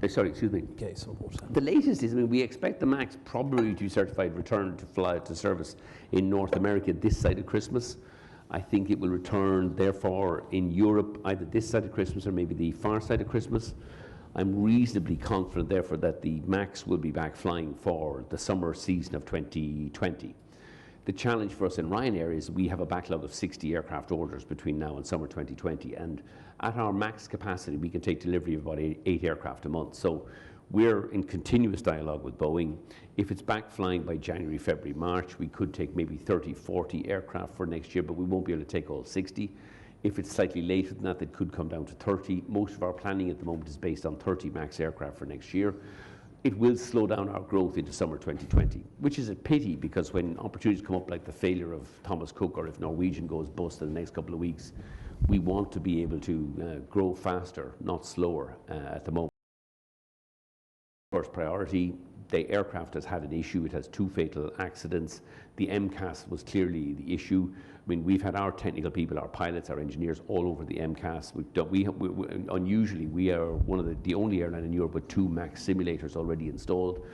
[SPEAKER 2] Sorry, excuse me.
[SPEAKER 3] Get some water.
[SPEAKER 2] The latest is, I mean, we expect the MAX probably to be certified return to fly to service in North America this side of Christmas. I think it will return, therefore, in Europe either this side of Christmas or maybe the far side of Christmas. I'm reasonably confident, therefore, that the MAX will be back flying for the summer season of 2020. The challenge for us in Ryanair is we have a backlog of 60 aircraft orders between now and summer 2020, and at our max capacity we can take delivery of about eight aircraft a month. So we're in continuous dialogue with Boeing. If it's back flying by January, February, March, we could take maybe 30, 40 aircraft for next year, but we won't be able to take all 60. If it's slightly later than that, it could come down to 30. Most of our planning at the moment is based on 30 MAX aircraft for next year. It will slow down our growth into summer 2020, which is a pity, because when opportunities come up like the failure of Thomas Cook, or if Norwegian goes bust in the next couple of weeks, we want to be able to grow faster, not slower at the moment. First priority, the aircraft has had an issue. It has 2 fatal accidents. The MCAS was clearly the issue. I mean, we've had our technical people, our pilots, our engineers all over the MCAS. Unusually, we are one of the only airline in Europe with 2 MAX simulators already installed.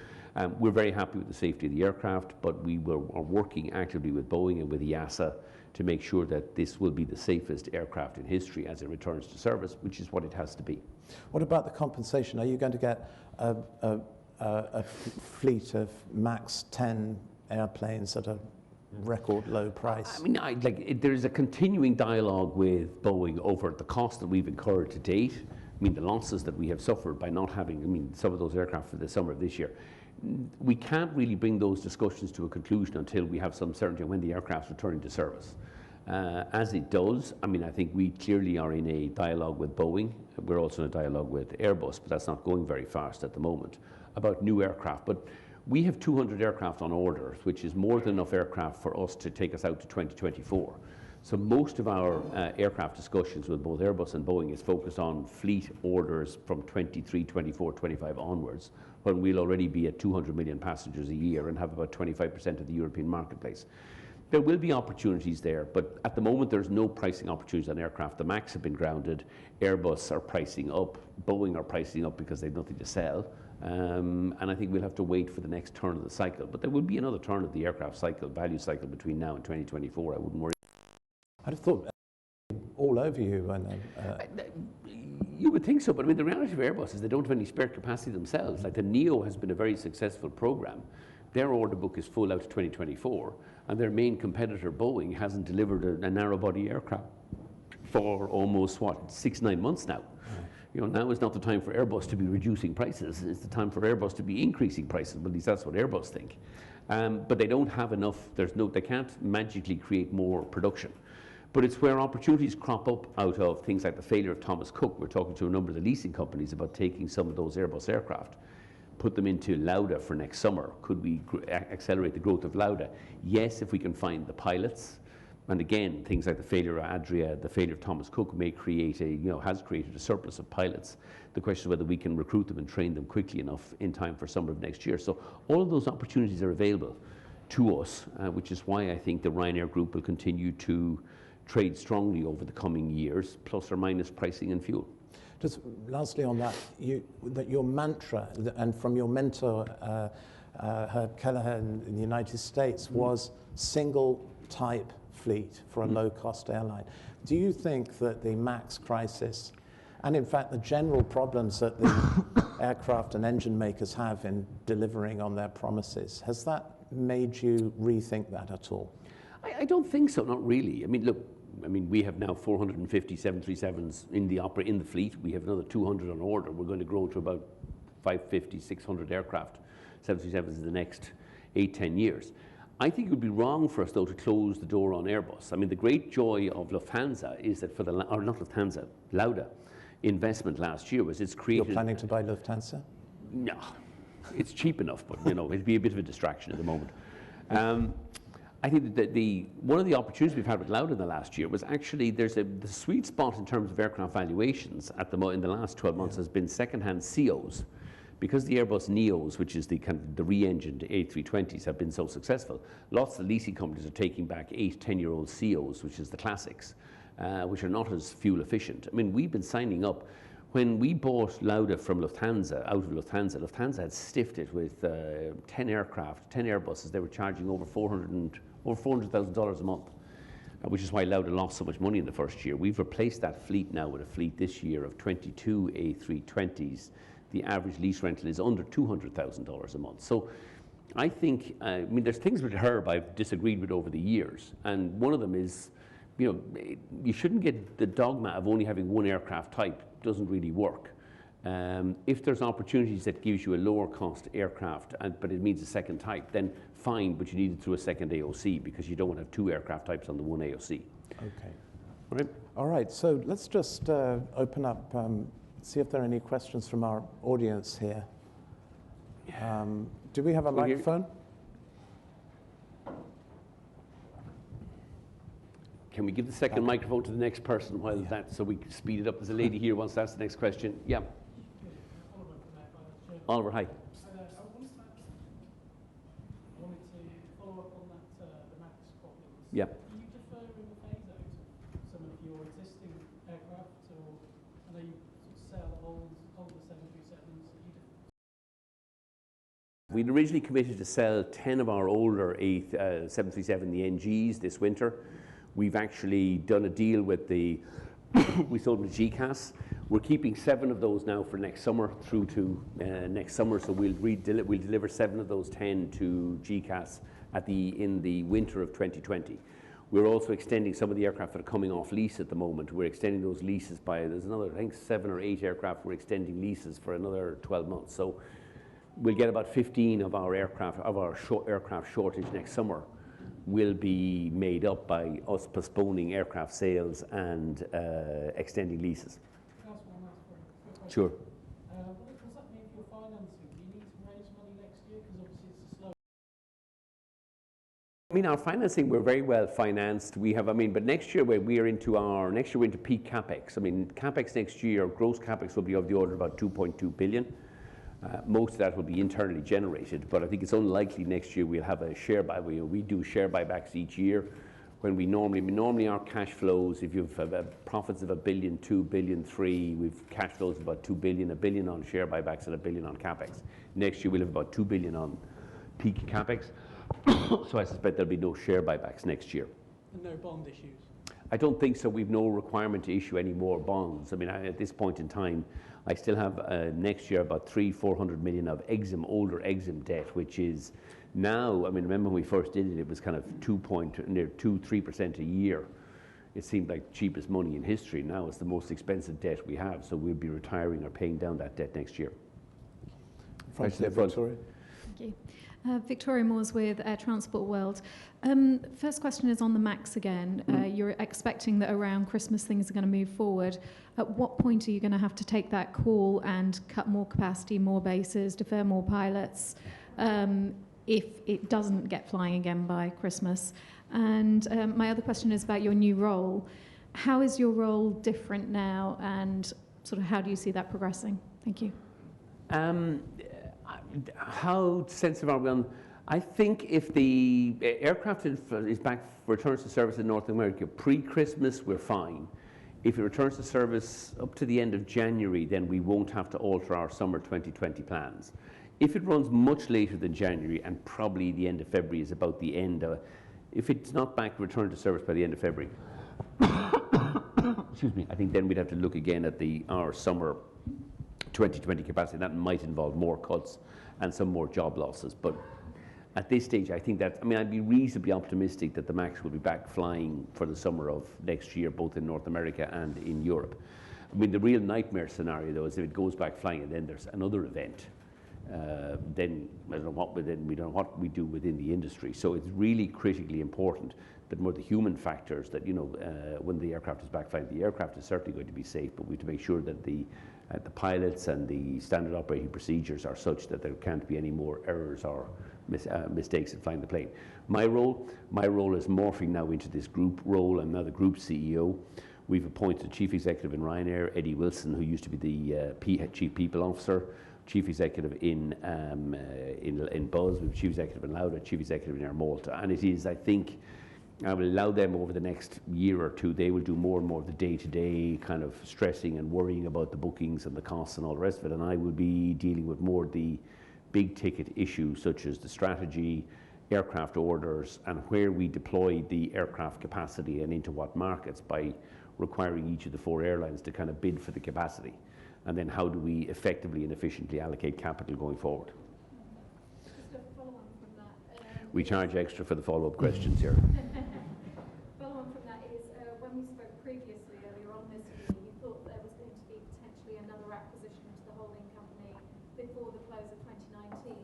[SPEAKER 2] We're very happy with the safety of the aircraft, but we are working actively with Boeing and with EASA to make sure that this will be the safest aircraft in history as it returns to service, which is what it has to be.
[SPEAKER 3] What about the compensation? Are you going to get a fleet of MAX 10 airplanes at a record low price?
[SPEAKER 2] I mean, there is a continuing dialogue with Boeing over the cost that we've incurred to date. I mean, the losses that we have suffered by not having, some of those aircraft for the summer of this year. We can't really bring those discussions to a conclusion until we have some certainty when the aircraft's returning to service. As it does, I mean, I think we clearly are in a dialogue with Boeing. We're also in a dialogue with Airbus, but that's not going very fast at the moment, about new aircraft. But we have 200 aircraft on order, which is more than enough aircraft for us to take us out to 2024. So most of our aircraft discussions with both Airbus and Boeing is focused on fleet orders from 23, 24, 25 onwards, when we'll already be at 200 million passengers a year and have about 25% of the European marketplace. There will be opportunities there, but at the moment there's no pricing opportunities on aircraft. The MAX have been grounded, Airbus are pricing up, Boeing are pricing up because they have nothing to sell. And I think we'll have to wait for the next turn of the cycle. But there will be another turn of the aircraft cycle, value cycle, between now and 2024. I wouldn't worry.
[SPEAKER 3] I'd have thought all over you.
[SPEAKER 2] You would think so, but I mean, the reality of Airbus is they don't have any spare capacity themselves. Like the Neo has been a very successful program. Their order book is full out to 2024, and their main competitor, Boeing, hasn't delivered a narrow-body aircraft for almost, 6-9 months now. You know, now is not the time for Airbus to be reducing prices. It's the time for Airbus to be increasing prices. Well, at least that's what Airbus think. But they don't have enough. They can't magically create more production. But it's where opportunities crop up out of things like the failure of Thomas Cook. We're talking to a number of the leasing companies about taking some of those Airbus aircraft, put them into Lauda for next summer. Could we accelerate the growth of Lauda? Yes, if we can find the pilots. And again, things like the failure of Adria, the failure of Thomas Cook may create has created a surplus of pilots. The question is whether we can recruit them and train them quickly enough in time for summer of next year. So all of those opportunities are available to us, which is why I think the Ryanair Group will continue to trade strongly over the coming years, plus or minus pricing and fuel.
[SPEAKER 3] Just lastly on that, your mantra, and from your mentor, Herb Kelleher in the United States, was single type fleet for a low-cost airline. Do you think that the MAX crisis, and in fact the general problems that the aircraft and engine makers have in delivering on their promises, has that made you rethink that at all?
[SPEAKER 2] I don't think so, not really. I mean, look, we have now 450 737s in the fleet. We have another 200 on order. We're going to grow to about 550, 600 aircraft, 737s in the next 8-10 years. I think it would be wrong for us, though, to close the door on Airbus. I mean, the great joy of Lufthansa is that Lauda investment last year was it's created...
[SPEAKER 3] You're planning to buy Lufthansa?
[SPEAKER 2] No, it's cheap enough, but it'd be a bit of a distraction at the moment. I think that one of the opportunities we've had with Lauda in the last year was actually the sweet spot in terms of aircraft valuations in the last 12 months has been second-hand CEOs. Because the Airbus Neos, which is the re-engined A320s, have been so successful, lots of leasing companies are taking back 8-10-year-old CEOs, which is the classics, which are not as fuel efficient. I mean, we've been signing up When we bought Lauda from Lufthansa, out of Lufthansa, Lufthansa had stiffed it with 10 aircraft, 10 Airbuses. They were charging over $400,000 a month, which is why Lauda lost so much money in the first year. We've replaced that fleet now with a fleet this year of 22 A320s. The average lease rental is under $200,000 a month. So I think, I mean, there's things with Herb I've disagreed with over the years, and one of them is, you know, you shouldn't get the dogma of only having one aircraft type. Doesn't really work. If there's opportunities that gives you a lower cost aircraft, but it means a second type, then fine, but you need it through a second AOC, because you don't want to have two aircraft types on the one AOC.
[SPEAKER 3] Okay.
[SPEAKER 2] All right.
[SPEAKER 3] All right, so let's just open up, see if there are any questions from our audience here. Do we have a microphone?
[SPEAKER 2] Can we give the second microphone to the next person while that, so we can speed it up? There's a lady here wants to ask the next question. Yeah. Oliver, hi.
[SPEAKER 4] I wanted to follow up on that, the MAX problems.
[SPEAKER 2] Yeah.
[SPEAKER 4] Are you deferring the phase out some of your existing aircraft, or I know you sort of sell older 737s?
[SPEAKER 2] We'd originally committed to sell 10 of our older 737, the NGs, this winter. We've actually done a deal with we sold with GCAS. We're keeping 7 of those now for next summer through to next summer. So we'll deliver 7 of those 10 to GCAS in the winter of 2020. We're also extending some of the aircraft that are coming off lease at the moment. We're extending those leases there's another, I think, 7 or 8 aircraft we're extending leases for another 12 months. So we'll get about 15 of our aircraft shortage next summer will be made up by us postponing aircraft sales and extending leases.
[SPEAKER 4] Can I ask one last question?
[SPEAKER 2] Sure.
[SPEAKER 4] What does that mean for your financing? Do you need to raise money next year? Because obviously it's a slow.
[SPEAKER 2] I mean, our financing, we're very well financed. We have, but next year we're into peak capex. I mean, capex next year, gross capex will be of the order of about 2.2 billion. Most of that will be internally generated, but I think it's unlikely next year we'll have a share buy. We do share buybacks each year. When we normally our cash flows, if you've profits of $1 billion, $2 billion, $3 billion, we've cash flows of about $2 billion, $1 billion on share buybacks and $1 billion on capex. Next year we'll have about $2 billion on peak capex. So I suspect there'll be no share buybacks next year.
[SPEAKER 4] And no bond issues?
[SPEAKER 2] I don't think so. We've no requirement to issue any more bonds. I mean, at this point in time, I still have next year about $300-400 million of older Exim debt, which is now, I mean, remember when we first did it, it was kind of 2.3% a year. It seemed like the cheapest money in history. Now it's the most expensive debt we have, so we'll be retiring or paying down that debt next year.
[SPEAKER 3] Victoria.
[SPEAKER 5] Thank you. Victoria Moores with Air Transport World. First question is on the MAX again. You're expecting that around Christmas things are going to move forward. At what point are you going to have to take that call and cut more capacity, more bases, defer more pilots, if it doesn't get flying again by Christmas? And my other question is about your new role. How is your role different now, and sort of how do you see that progressing? Thank you.
[SPEAKER 2] How sensitive are we on? I think if the aircraft is back, returns to service in North America pre-Christmas, we're fine. If it returns to service up to the end of January, then we won't have to alter our summer 2020 plans. If it runs much later than January, and probably the end of February is about the end of, if it's not back returned to service by the end of February, excuse me, I think then we'd have to look again at our summer 2020 capacity. That might involve more cuts and some more job losses. But at this stage, I think that, I'd be reasonably optimistic that the MAX will be back flying for the summer of next year, both in North America and in Europe. I mean, the real nightmare scenario, though, is if it goes back flying and then there's another event, then I don't know what we do within the industry. So it's really critically important that more the human factors that, when the aircraft is back flying, the aircraft is certainly going to be safe, but we have to make sure that the pilots and the standard operating procedures are such that there can't be any more errors or mistakes in flying the plane. My role is morphing now into this group role. I'm now the group CEO. We've appointed a chief executive in Ryanair, Eddie Wilson, who used to be the chief people officer, chief executive in Buzz, we have chief executive in Lauda, chief executive in Air Malta. And it is, I think, I will allow them over the next year or two, they will do more and more of the day-to-day kind of stressing and worrying about the bookings and the costs and all the rest of it, and I will be dealing with more the big ticket issues such as the strategy, aircraft orders, and where we deploy the aircraft capacity and into what markets by requiring each of the 4 airlines to kind of bid for the capacity. And then how do we effectively and efficiently allocate capital going forward.
[SPEAKER 5] Just a follow-on from that.
[SPEAKER 2] We charge extra for the follow-up questions here.
[SPEAKER 5] Follow-on from that is, when we spoke previously earlier on this year, you thought there was going to be potentially another acquisition to the holding company before the close of 2019.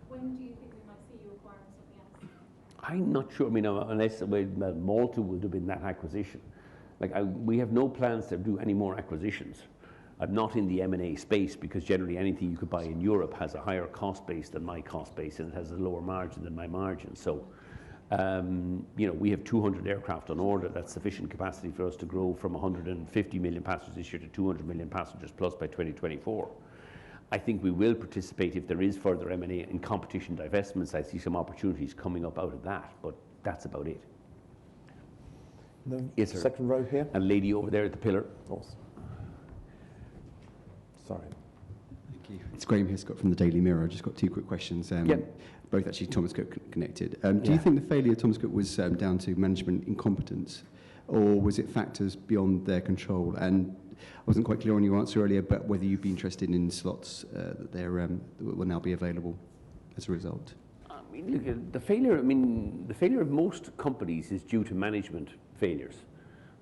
[SPEAKER 5] When do you think we might see you acquiring something else?
[SPEAKER 2] I'm not sure. I mean, unless Malta would have been that acquisition. Like, we have no plans to do any more acquisitions. I'm not in the M&A space because generally anything you could buy in Europe has a higher cost base than my cost base, and it has a lower margin than my margin. So, you know, we have 200 aircraft on order. That's sufficient capacity for us to grow from 150 million passengers this year to 200 million passengers plus by 2024. I think we will participate if there is further M&A in competition divestments. I see some opportunities coming up out of that, but that's about it.
[SPEAKER 3] The
[SPEAKER 2] Yes, sir.
[SPEAKER 3] second row here.
[SPEAKER 2] A lady over there at the pillar.
[SPEAKER 3] Awesome. Sorry.
[SPEAKER 6] Thank you. It's Graham Hiscott from the Daily Mirror. I've just got 2 quick questions. Both actually Thomas Cook connected. Do you think the failure of Thomas Cook was down to management incompetence, or was it factors beyond their control? And I wasn't quite clear on your answer earlier, but whether you'd be interested in slots that will now be available as a result.
[SPEAKER 2] I mean, look, the failure of most companies is due to management failures.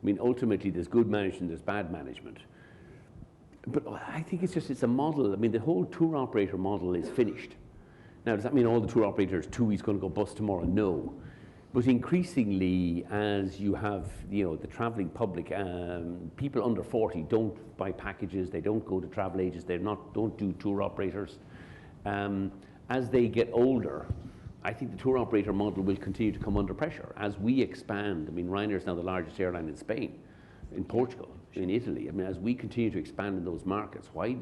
[SPEAKER 2] I mean, ultimately, there's good management, there's bad management. But I think it's a model. I mean, the whole tour operator model is finished. Now, does that mean all the tour operators, TUI's going to go bust tomorrow? No. But increasingly, as you have, you know, the traveling public, people under 40 don't buy packages, they don't go to travel agents, don't do tour operators. As they get older, I think the tour operator model will continue to come under pressure as we expand. I mean, Ryanair is now the largest airline in Spain, in Portugal, in Italy. I mean, as we continue to expand in those markets, why?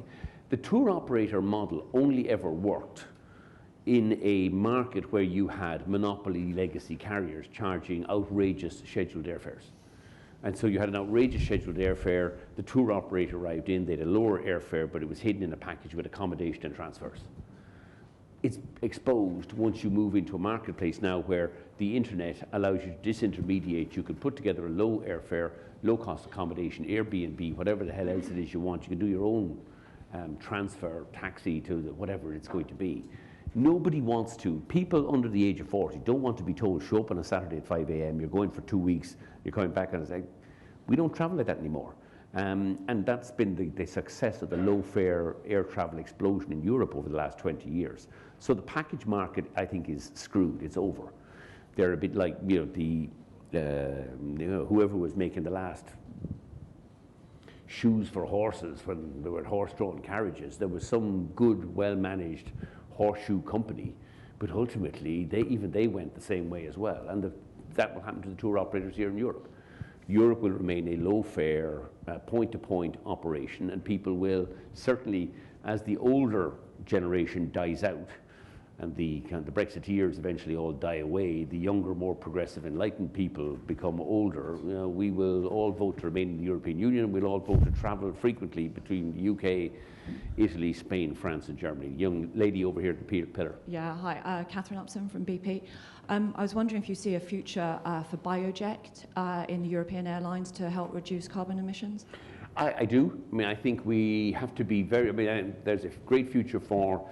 [SPEAKER 2] The tour operator model only ever worked in a market where you had monopoly legacy carriers charging outrageous scheduled airfares. And so you had an outrageous scheduled airfare, the tour operator arrived in, they had a lower airfare, but it was hidden in a package with accommodation and transfers. It's exposed once you move into a marketplace now where the internet allows you to disintermediate. You can put together a low airfare, low cost accommodation, Airbnb, whatever the hell else it is you want. You can do your own transfer, taxi to whatever it's going to be. Nobody wants to. People under the age of 40 don't want to be told, show up on a Saturday at 5 a.m., you're going for 2 weeks, you're coming back on a Saturday. We don't travel like that anymore. And that's been the success of the low-fare air travel explosion in Europe over the last 20 years. So the package market, I think, is screwed. It's over. They're a bit like, you know, whoever was making the last shoes for horses when there were horse-drawn carriages. There was some good, well-managed horseshoe company, but ultimately, even they went the same way as well. And that will happen to the tour operators here in Europe. Europe will remain a low-fare, point-to-point operation, and people will certainly, as the older generation dies out, and the Brexiteers eventually all die away, the younger, more progressive, enlightened people become older. You know, we will all vote to remain in the European Union. We'll all vote to travel frequently between the UK, Italy, Spain, France, and Germany. Young lady over here at the pillar.
[SPEAKER 7] Yeah, hi, Catherine Upson from BP. I was wondering if you see a future for Biojet in the European airlines to help reduce carbon emissions?
[SPEAKER 2] I do. I mean, I think we have to be very, there's a great future for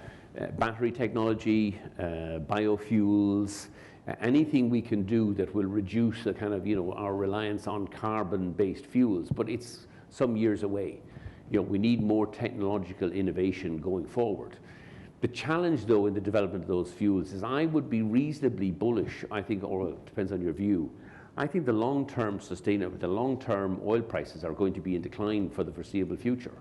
[SPEAKER 2] battery technology, biofuels, anything we can do that will reduce the kind of, you know, our reliance on carbon-based fuels, but it's some years away. You know, we need more technological innovation going forward. The challenge, though, in the development of those fuels is I would be reasonably bullish, I think, or it depends on your view. I think the long-term oil prices are going to be in decline for the foreseeable future.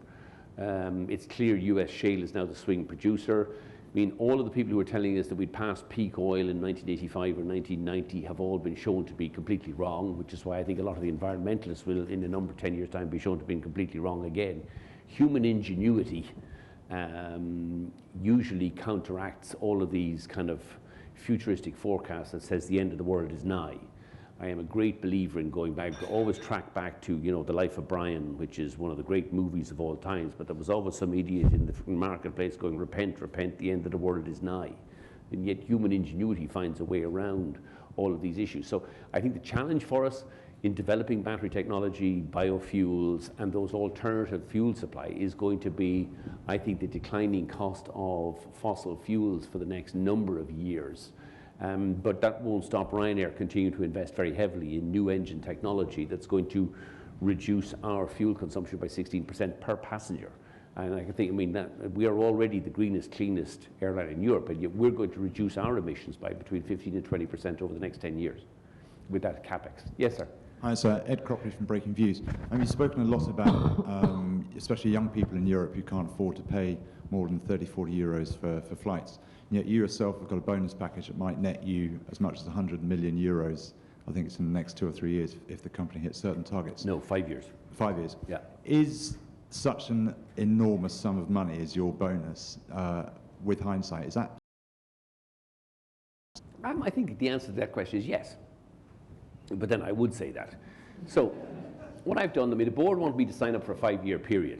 [SPEAKER 2] It's clear US shale is now the swing producer. I mean, all of the people who are telling us that we'd passed peak oil in 1985 or 1990 have all been shown to be completely wrong, which is why I think a lot of the environmentalists will, in a number of 10 years' time, be shown to have been completely wrong again. Human ingenuity usually counteracts all of these kind of futuristic forecasts that says the end of the world is nigh. I am a great believer in going back, always track back to, you know, The Life of Brian, which is one of the great movies of all times, but there was always some idiot in the marketplace going, repent, repent, the end of the world is nigh. And yet human ingenuity finds a way around all of these issues. So I think the challenge for us in developing battery technology, biofuels, and those alternative fuel supply is going to be, I think, the declining cost of fossil fuels for the next number of years. But that won't stop Ryanair continuing to invest very heavily in new engine technology that's going to reduce our fuel consumption by 16% per passenger. And I think, I mean, that we are already the greenest, cleanest airline in Europe, and yet we're going to reduce our emissions by between 15 and 20% over the next 10 years with that capex. Yes, sir.
[SPEAKER 8] Hi, it's Ed Cropley from Breaking Views. You've spoken a lot about, especially young people in Europe who can't afford to pay more than 30, 40 euros for flights. And yet you yourself have got a bonus package that might net you as much as 100 million euros. I think it's in the next 2 or 3 years if the company hits certain targets.
[SPEAKER 2] No, 5 years.
[SPEAKER 8] 5 years.
[SPEAKER 2] Yeah.
[SPEAKER 8] Is such an enormous sum of money as your bonus, with hindsight, is that?
[SPEAKER 2] I think the answer to that question is yes. But then I would say that. So what I've done, I mean, the board wanted me to sign up for a 5-year period.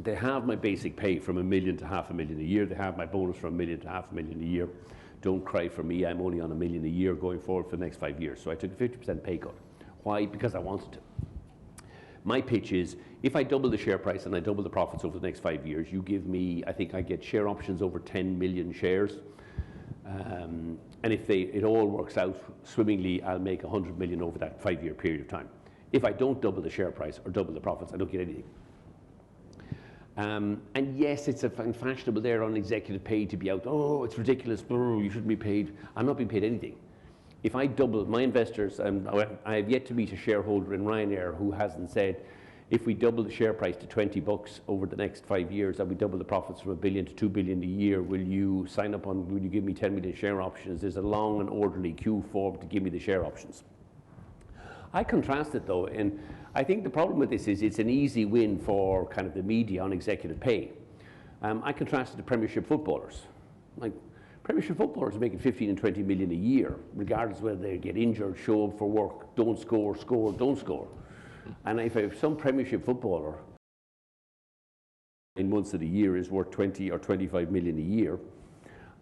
[SPEAKER 2] They have my basic pay from $1 million to $500,000 a year. They have my bonus from $1 million to $500,000 a year. Don't cry for me, I'm only on $1 million a year going forward for the next 5 years. So I took a 50% pay cut. Why? Because I wanted to. My pitch is, if I double the share price and I double the profits over the next 5 years, you give me, I think I get share options over 10 million shares. And if it all works out swimmingly, I'll make 100 million over that 5-year period of time. If I don't double the share price or double the profits, I don't get anything. And yes, it's fashionable there on executive pay to be out, oh, it's ridiculous, oh, you shouldn't be paid. I'm not being paid anything. If I double my investors, I have yet to meet a shareholder in Ryanair who hasn't said, if we double the share price to $20 over the next 5 years and we double the profits from $1 billion to $2 billion a year, will you sign up on, will you give me 10 million share options? There's a long and orderly queue form to give me the share options. I contrast it though, and I think the problem with this is it's an easy win for kind of the media on executive pay. I contrast it to Premiership footballers. Like, Premiership footballers are making 15 and 20 million a year, regardless whether they get injured, show up for work, don't score, score, don't score. And if some Premiership footballer in months of the year is worth 20 or 25 million a year,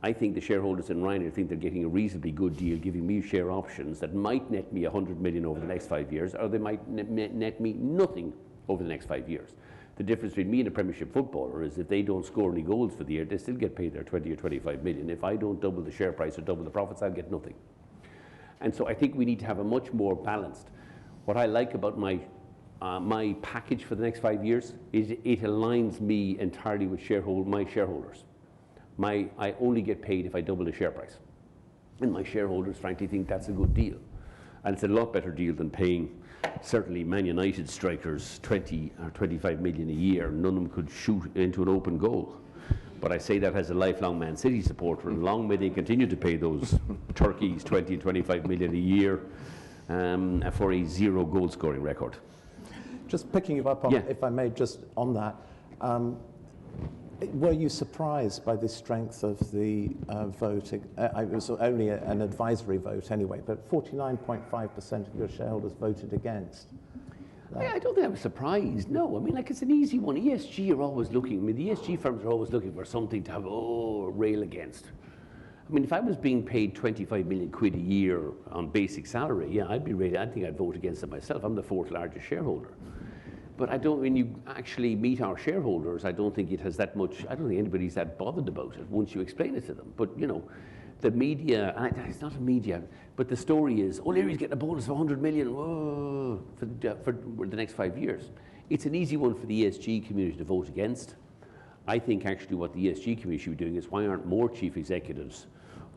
[SPEAKER 2] I think the shareholders in Ryanair think they're getting a reasonably good deal, giving me share options that might net me 100 million over the next 5 years, or they might net me nothing over the next 5 years. The difference between me and a Premiership footballer is if they don't score any goals for the year, they still get paid their 20 or 25 million. If I don't double the share price or double the profits, I'll get nothing. And so I think we need to have a much more balanced. What I like about my package for the next 5 years is it aligns me entirely with my shareholders. I only get paid if I double the share price. And my shareholders frankly think that's a good deal. And it's a lot better deal than paying certainly Man United strikers 20 or 25 million a year. None of them could shoot into an open goal. But I say that as a lifelong Man City supporter, and long may they continue to pay those turkeys 20 and 25 million a year for a 0 goal scoring record.
[SPEAKER 3] Just picking you up on, if I may, just on that, were you surprised by the strength of the vote? It was only an advisory vote anyway, but 49.5% of your shareholders voted against.
[SPEAKER 2] I don't think I was surprised, no. I mean, like, it's an easy one. ESG are always looking, I mean, the ESG firms are always looking for something to have, rail against. I mean, if I was being paid 25 million quid a year on basic salary, yeah, I'd be ready. I think I'd vote against it myself. I'm the 4th largest shareholder. But I don't, when you actually meet our shareholders, I don't think it has that much, I don't think anybody's that bothered about it once you explain it to them. But, you know, the media, it's not a media, but the story is, O'Leary's getting a bonus of 100 million whoa, for the next 5 years. It's an easy one for the ESG community to vote against. I think actually what the ESG community should be doing is, why aren't more chief executives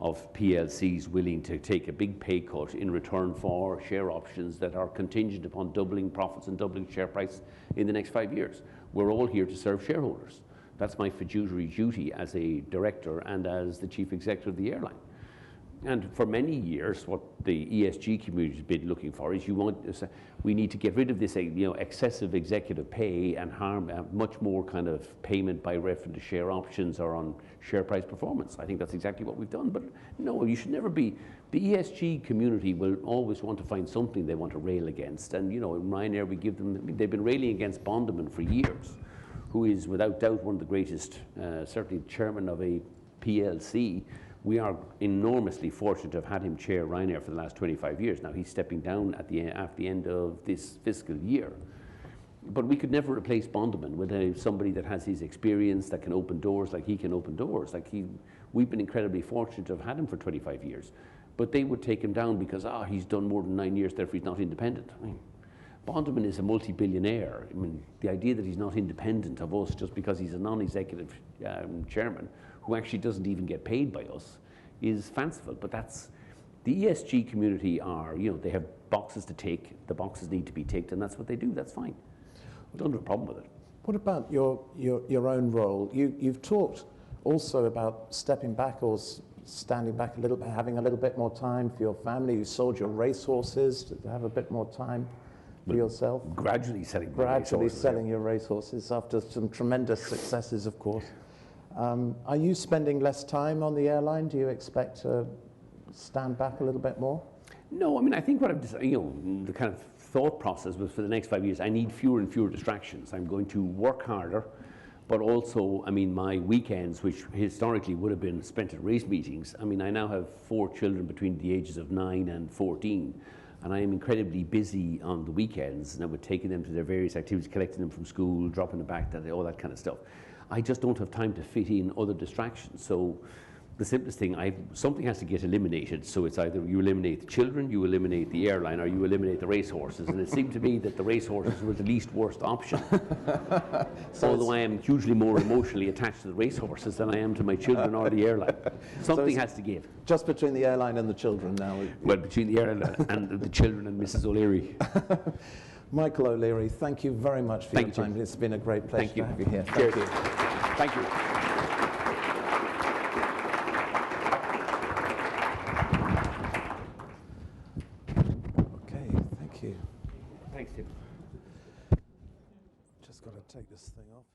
[SPEAKER 2] of PLCs willing to take a big pay cut in return for share options that are contingent upon doubling profits and doubling share price in the next 5 years? We're all here to serve shareholders. That's my fiduciary duty as a director and as the chief executive of the airline. And for many years, what the ESG community has been looking for is we need to get rid of this excessive executive pay and much more kind of payment by reference to share options or on share price performance. I think that's exactly what we've done. But no, you should never be. The ESG community will always want to find something they want to rail against. And in Ryanair, they've been railing against Bonderman for years, who is without doubt one of the greatest, certainly chairman of a PLC. We are enormously fortunate to have had him chair Ryanair for the last 25 years. Now he's stepping down at the end of this fiscal year. But we could never replace Bonderman with somebody that has his experience, that can open doors like he can open doors. We've been incredibly fortunate to have had him for 25 years. But they would take him down because, he's done more than 9 years, therefore he's not independent. Bonderman is a multi-billionaire. The idea that he's not independent of us just because he's a non-executive chairman who actually doesn't even get paid by us is fanciful. But that's the ESG community they have boxes to take. The boxes need to be ticked, and that's what they do. That's fine. We don't have a problem with it.
[SPEAKER 3] What about your own role? You've talked also about stepping back or standing back a little bit, having a little bit more time for your family. You sold your racehorses to have a bit more time for yourself.
[SPEAKER 2] Gradually selling
[SPEAKER 3] your racehorses after some tremendous successes, of course. Are you spending less time on the airline? Do you expect to stand back a little bit more?
[SPEAKER 2] No, I think what I've decided, the kind of thought process was for the next 5 years, I need fewer and fewer distractions. I'm going to work harder, but also, my weekends, which historically would have been spent at race meetings, I now have 4 children between the ages of 9 and 14, and I am incredibly busy on the weekends, and I would taking them to their various activities, collecting them from school, dropping them back, all that kind of stuff. I just don't have time to fit in other distractions. So the simplest thing, something has to get eliminated. So it's either you eliminate the children, you eliminate the airline, or you eliminate the racehorses. And it seemed to me that the racehorses were the least worst option. Although I am hugely more emotionally attached to the racehorses than I am to my children or the airline. Something has to give.
[SPEAKER 3] Just between the airline and the children now?
[SPEAKER 2] Well, between the airline and the children and Mrs. O'Leary.
[SPEAKER 3] Michael O'Leary, thank you very much for your time. It's been a great pleasure to have you here. Thank you.
[SPEAKER 2] Thank you.
[SPEAKER 3] Okay, thank you.
[SPEAKER 2] Thanks, Tim.
[SPEAKER 3] Just got to take this thing off.